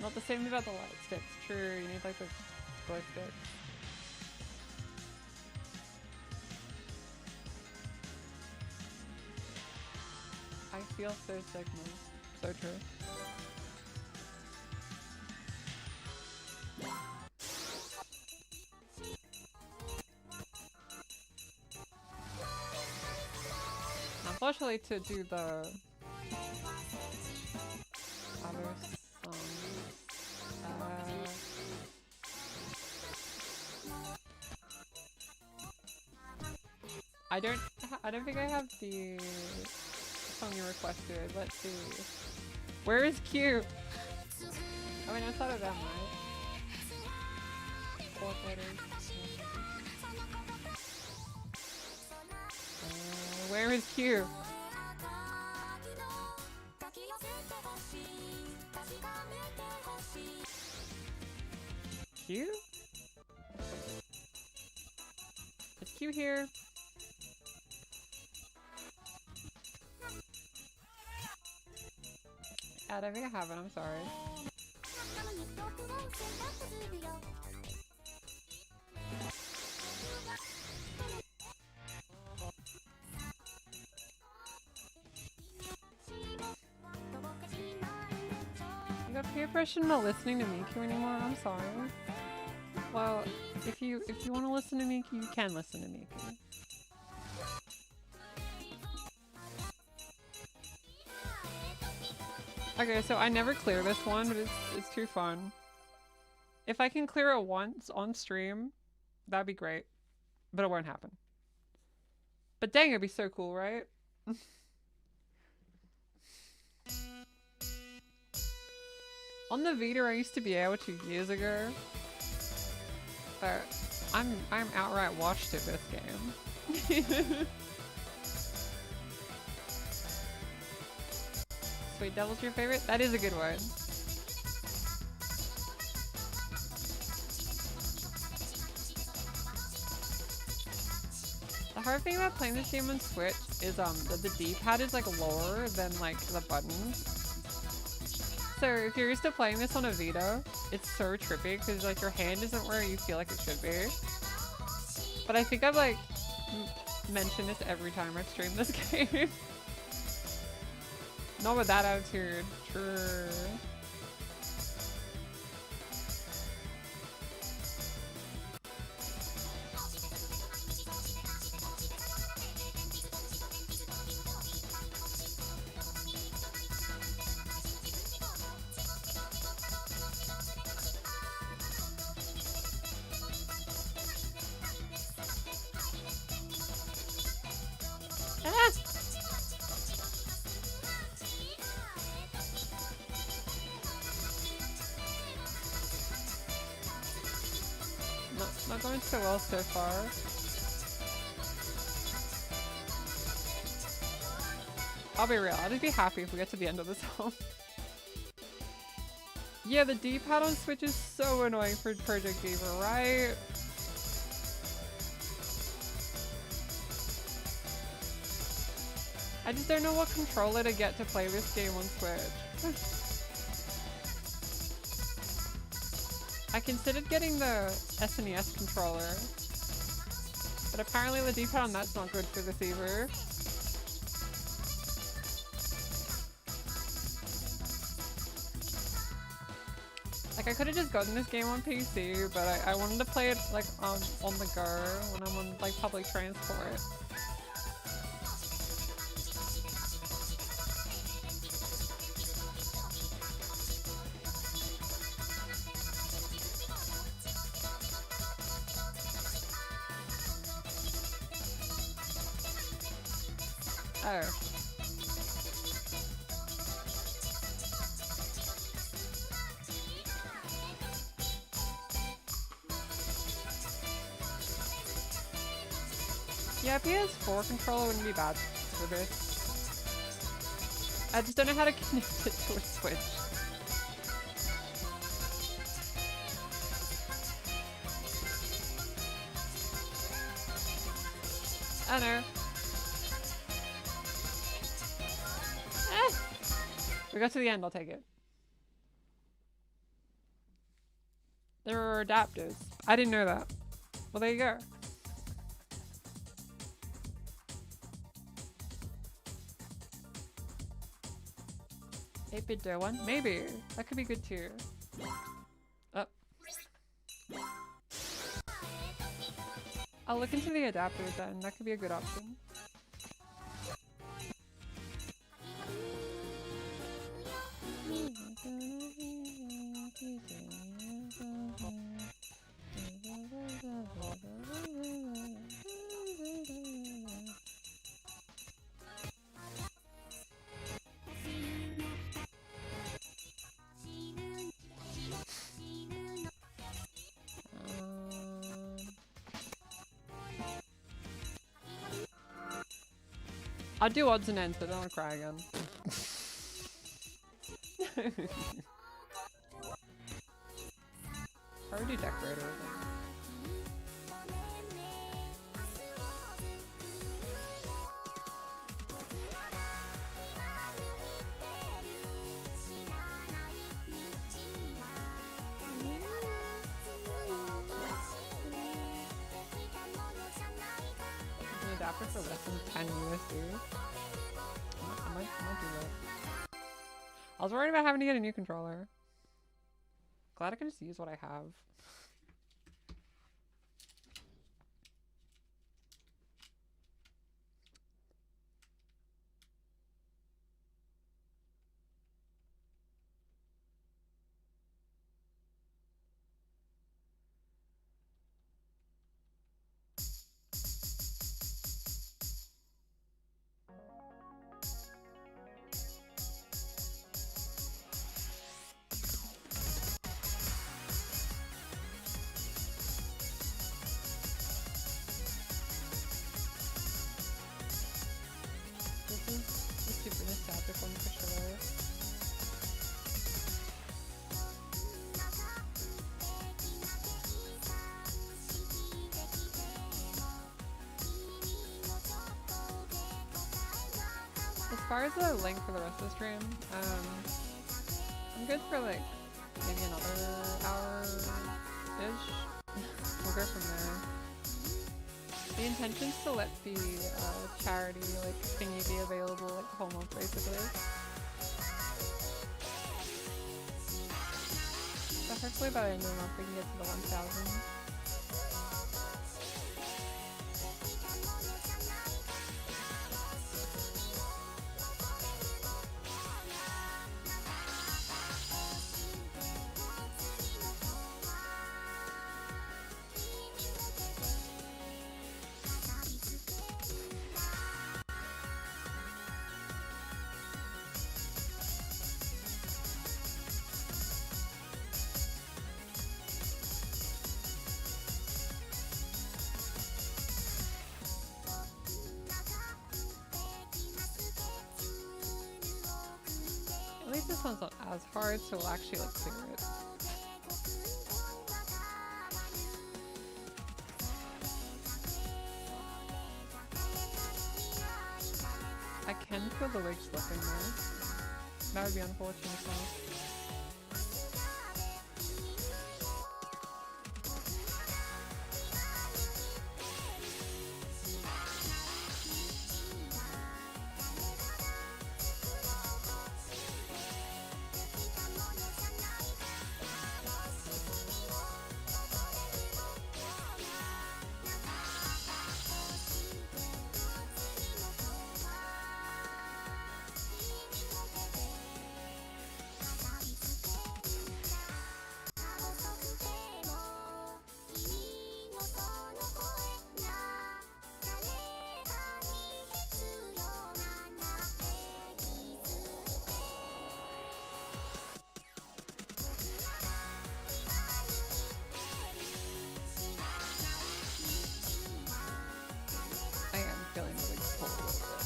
Not the same about the light sticks. True, you need like the glow sticks. I feel so Sigma. So true. Unfortunately, to do the other songs, I don't think I have the song you requested. Let's see. Where is Q? I mean, I thought of them, right? 4 letters. Where is Q? Q? Is Q here? I don't think I have it, I'm sorry. You got peer pressure not listening to Miku anymore? I'm sorry. Well, if you want to listen to Miku, you can listen to Miku. Okay, so I never clear this one, but it's too fun. If I can clear it once on stream, that'd be great. But it won't happen. But dang, it'd be so cool, right? On the Vita, I used to be able to years ago. But I'm outright washed at this game. Sweet Devil's your favorite? That is a good one. The hard thing about playing this game on Switch is that the D-pad is like lower than like the buttons. So if you're used to playing this on a Vita, it's so trippy because like your hand isn't where you feel like it should be. But I think I've like mentioned this every time I've streamed this game. Not with that attitude. True. Not going so well so far. I'll be real, I'll just be happy if we get to the end of this home. Yeah, the D-pad on Switch is so annoying for Project Diva, right? I just don't know what controller to get to play this game on Switch. I considered getting the SNES controller, but apparently the D-pad on that's not good for this either. Like, I could have just gotten this game on PC, but I wanted to play it like on the go when I'm on like public transport. Oh. Yeah, PS4 controller wouldn't be bad for this. I just don't know how to connect it to a Switch. I know. We got to the end, I'll take it. There are adapters. I didn't know that. Well, there you go. Eight-bit one? Maybe. That could be good too. Oh. I'll look into the adapters then. That could be a good option. I'll do odds and ends, but I don't want to cry again. Or do decorator. An adapter for less than 10 USD. I might do that. I was worried about having to get a new controller. Glad I can just use what I have. As far as the length for the rest of the stream, I'm good for like maybe another hour-ish. We'll go from there. The intention's to let the charity like thingy be available like the whole month basically. Hopefully by the end of the month we can get to the 1,000. At least this one's not as hard, so we'll actually like clear it. I can feel the wig slipping though. That would be unfortunate though. I am feeling the wig pull a little bit.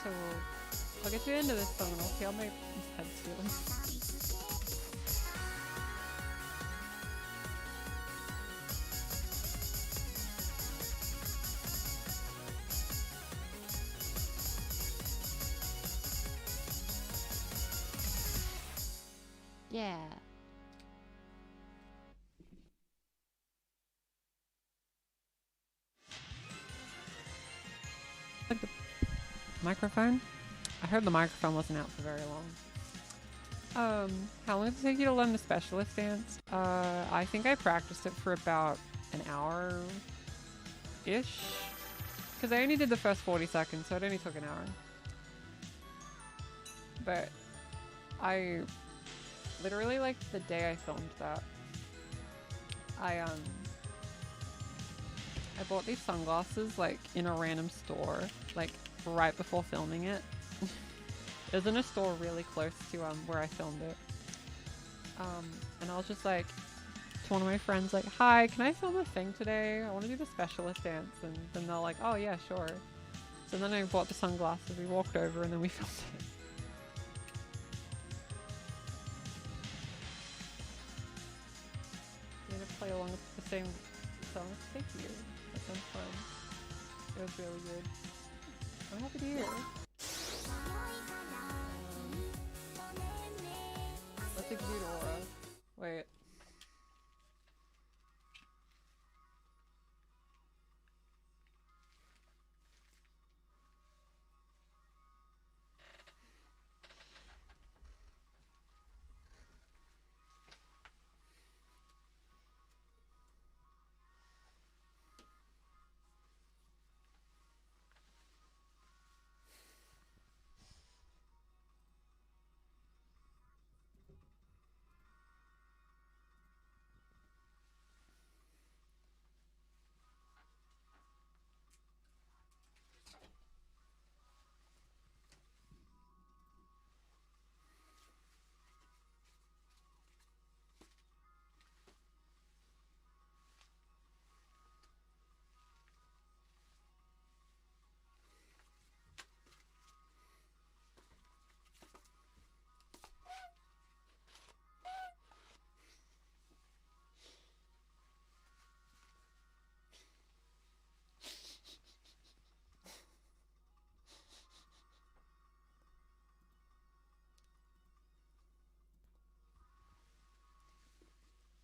So I'll get to the end of this song and I'll see how my head's feeling. Yeah. Like the microphone? I heard the microphone wasn't out for very long. How long did it take you to learn the specialist dance? I think I practiced it for about an hour-ish. Because I only did the first 40 seconds, so it only took an hour. But I literally, like, the day I filmed that, I bought these sunglasses, like, in a random store, like, right before filming it. It was in a store really close to where I filmed it. And I was just like, to one of my friends, like, hi, can I film a thing today? I want to do the specialist dance. And then they're like, oh yeah, sure. So then I bought the sunglasses, we walked over, and then we filmed it. I'm gonna play along with the same song. Thank you. That sounds fun. It was really good. I'm happy to hear. Let's exude aura. Wait.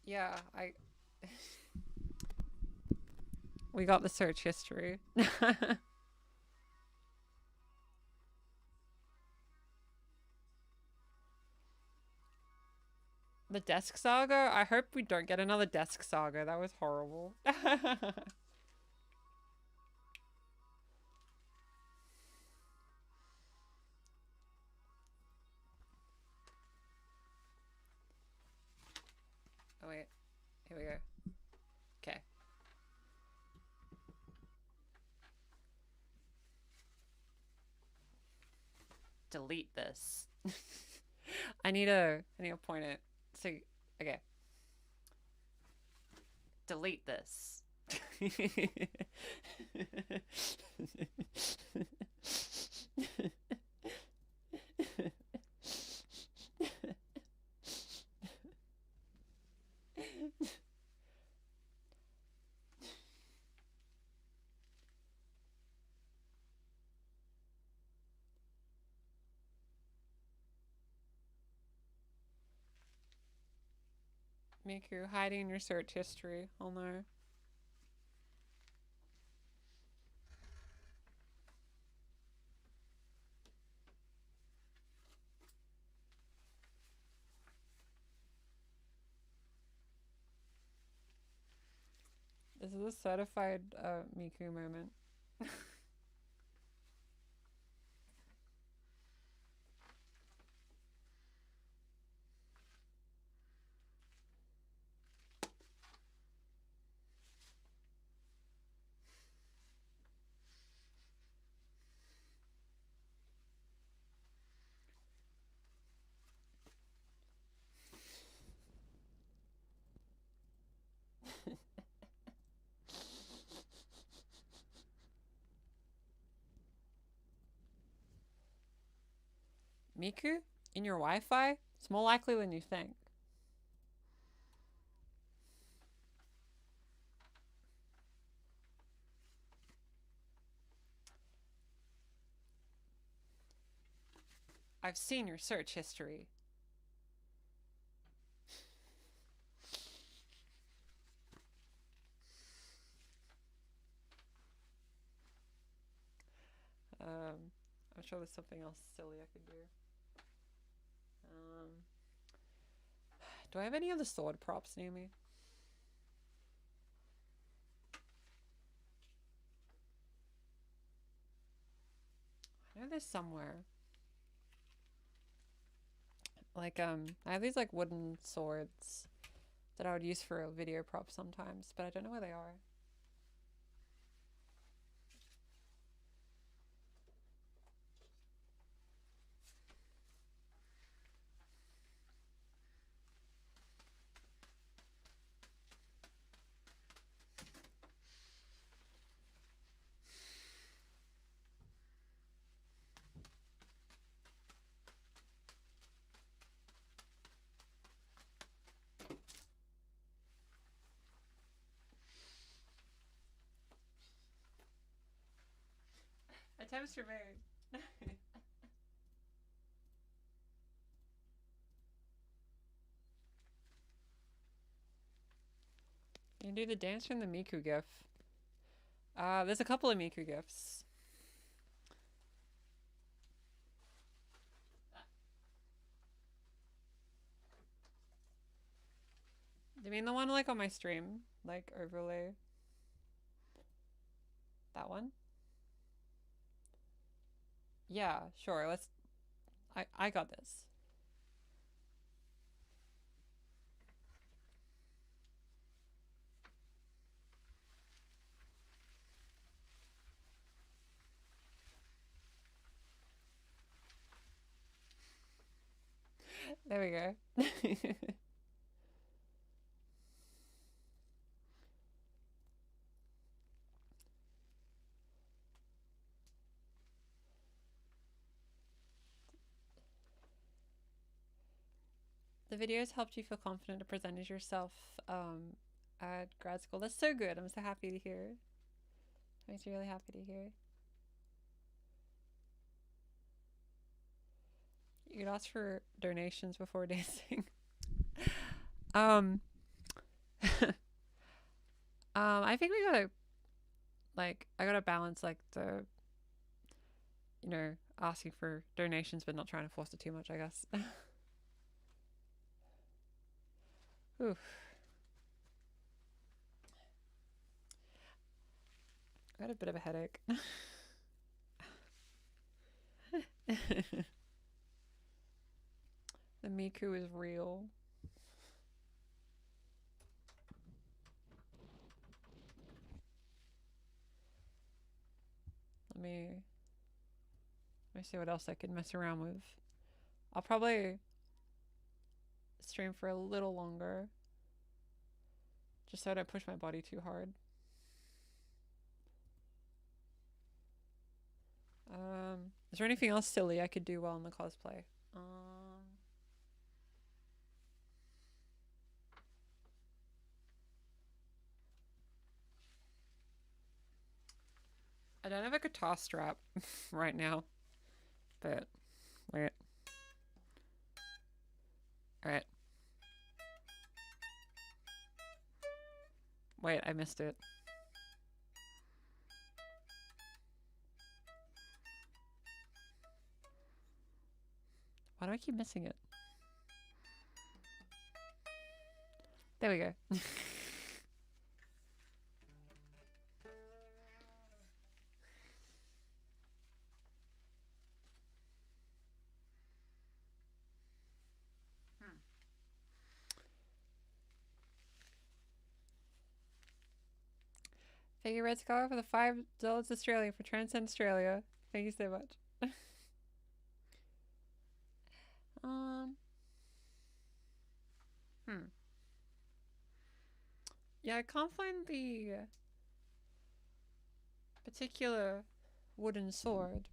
Yeah, We got the search history. The desk saga? I hope we don't get another desk saga. That was horrible. Oh wait, here we go. Okay. Delete this. I need to point it. So, okay. Delete this. Miku, hiding your search history. Oh no. This is a certified Miku moment. Miku? In your Wi-Fi? It's more likely than you think. I've seen your search history. I'm sure there's something else silly I could do. Do I have any other sword props near me? I know there's somewhere. Like, I have these like wooden swords that I would use for a video prop sometimes, but I don't know where they are. Attempts were made. You can do the dance from the Miku gif. There's a couple of Miku gifs. Do you mean the one like on my stream? Like overlay? That one? Yeah, sure. Let's. I got this. There we go. The videos helped you feel confident to present as yourself at grad school. That's so good. I'm so happy to hear. Makes me really happy to hear. You could ask for donations before dancing. I think we gotta Like, I gotta balance, like, the, you know, asking for donations but not trying to force it too much, I guess. Oof. I got a bit of a headache. The Miku is real. Let me see what else I could mess around with. I'll probably stream for a little longer, just so I don't push my body too hard. Is there anything else silly I could do while in the cosplay? I don't have a guitar strap right now, but wait. Alright. Wait, I missed it. Why do I keep missing it? There we go. Thank you, Red Scar, for the $5 Australian for Transcend Australia. Thank you so much. Yeah, I can't find the particular wooden sword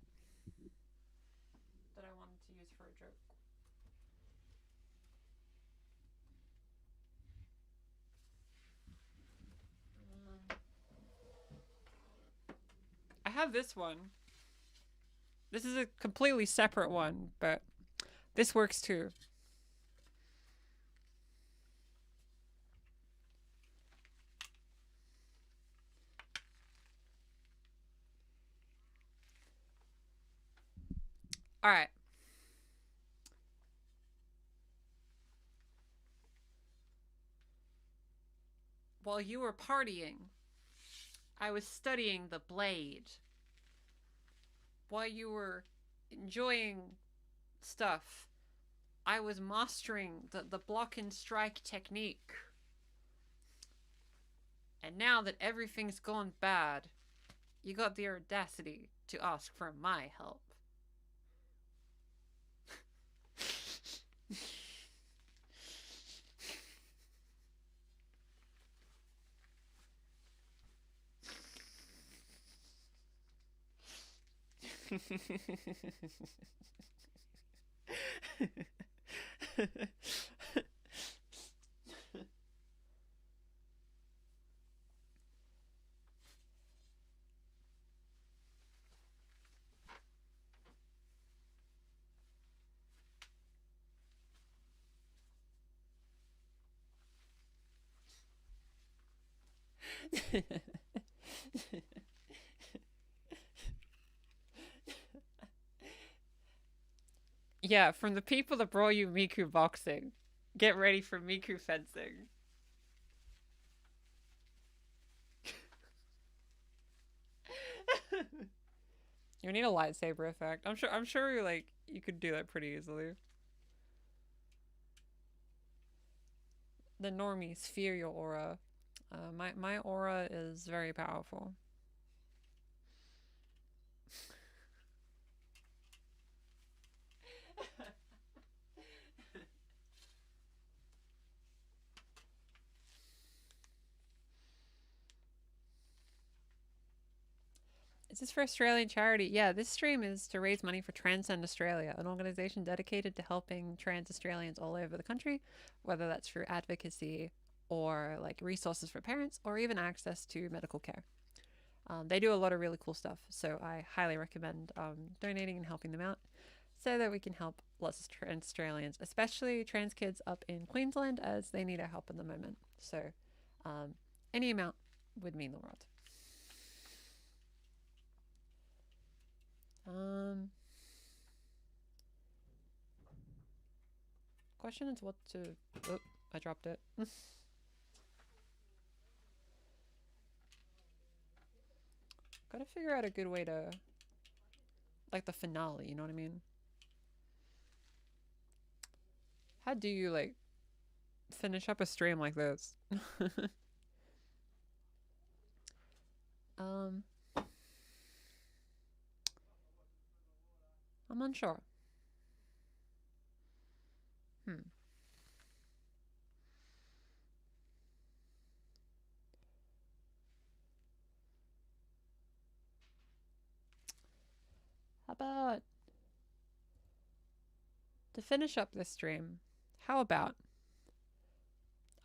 that I wanted to use for a joke. I have this one. This is a completely separate one, but this works too. Alright. While you were partying, I was studying the blade. While you were enjoying stuff, I was mastering the block and strike technique. And now that everything's gone bad, you got the audacity to ask for my help. Yeah, from the people that brought you Miku boxing, get ready for Miku fencing. You need a lightsaber effect. I'm sure like you could do that pretty easily. The normies fear your aura. My aura is very powerful. Is this for Australian charity? Yeah, this stream is to raise money for Transcend Australia, an organisation dedicated to helping trans Australians all over the country, whether that's through advocacy or like resources for parents or even access to medical care. They do a lot of really cool stuff, so I highly recommend donating and helping them out so that we can help lots of trans Australians, especially trans kids up in Queensland, as they need our help at the moment. So any amount would mean the world. Um, question is what to. Oh, I dropped it. Gotta figure out a good way to, like the finale. You know what I mean? How do you like finish up a stream like this? um, I'm unsure. Hmm. How about to finish up this stream? How about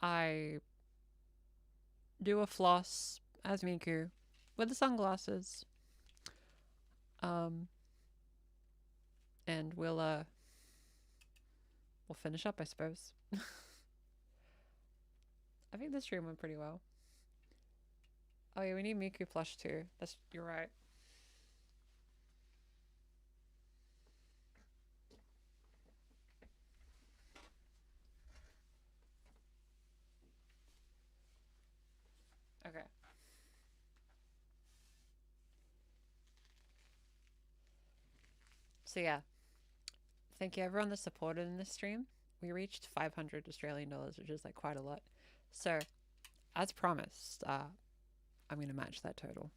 I do a floss as Miku with the sunglasses. Um, and we'll finish up, I suppose. I think this stream went pretty well. Oh yeah, we need Miku plush too. You're right. Okay. So yeah, thank you everyone that supported in this stream. We reached 500 Australian dollars, which is like quite a lot. So, as promised, I'm gonna match that total.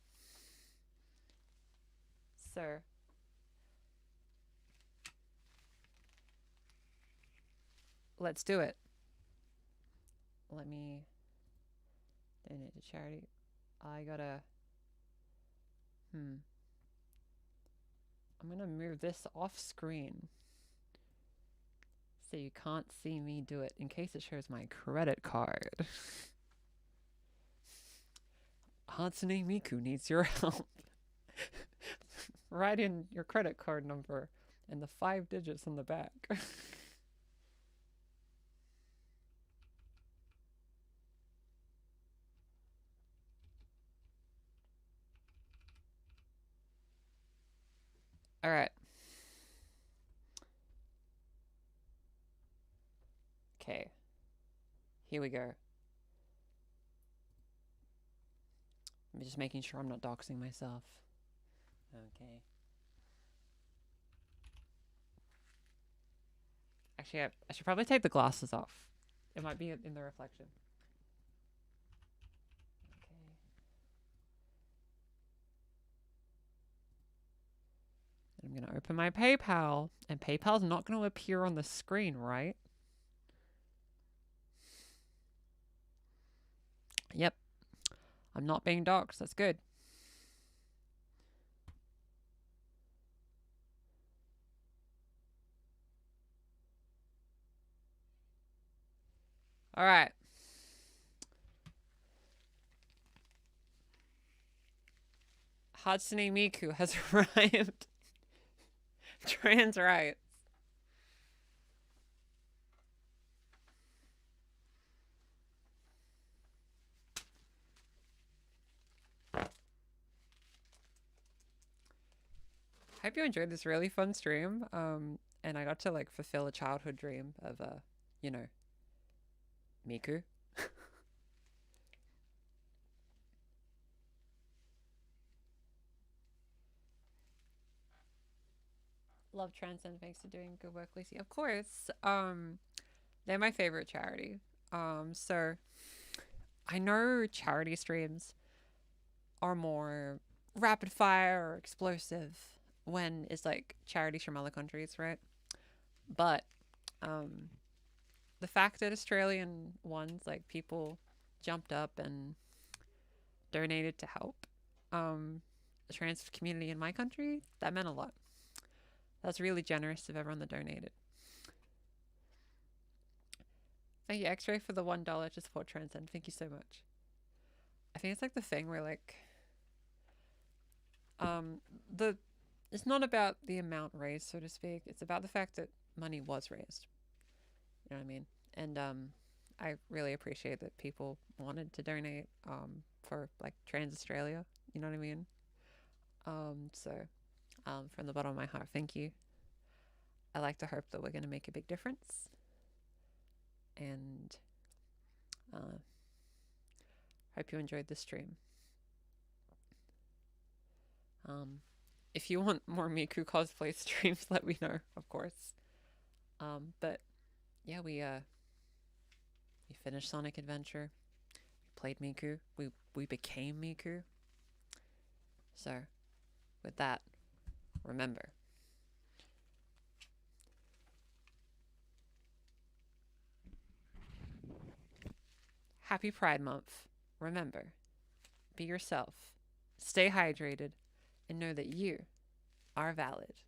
So, let's do it. Let me donate to charity. I gotta. I'm gonna move this off screen so you can't see me do it in case it shows my credit card. Hatsune Miku needs your help. Write in your credit card number and the 5 digits on the back. All right. Okay. Here we go. I'm just making sure I'm not doxing myself. Okay. Actually, I should probably take the glasses off. It might be in the reflection. Okay. I'm going to open my PayPal. And PayPal's not going to appear on the screen, right? Yep. I'm not being doxed. That's good. All right. Hatsune Miku has arrived. Trans rights. I hope you enjoyed this really fun stream. And I got to like fulfill a childhood dream of you know, Miku. Love Transcend. Thanks for doing good work, Lucy. Of course. They're my favorite charity. So I know charity streams are more rapid fire or explosive when it's like charities from other countries, right? But the fact that Australian ones, like people jumped up and donated to help the trans community in my country, that meant a lot. That's really generous of everyone that donated. Thank you, X-Ray, for the $1 to support Transcend. Thank you so much. I think it's like the thing where like it's not about the amount raised, so to speak. It's about the fact that money was raised. You know what I mean? And I really appreciate that people wanted to donate for like Trans Australia. You know what I mean? So From the bottom of my heart, thank you. I like to hope that we're going to make a big difference. And hope you enjoyed the stream. If you want more Miku cosplay streams, let me know, of course. But yeah, we finished Sonic Adventure. We played Miku. We became Miku. So, with that, remember. Happy Pride Month. Remember, be yourself, stay hydrated, and know that you are valid.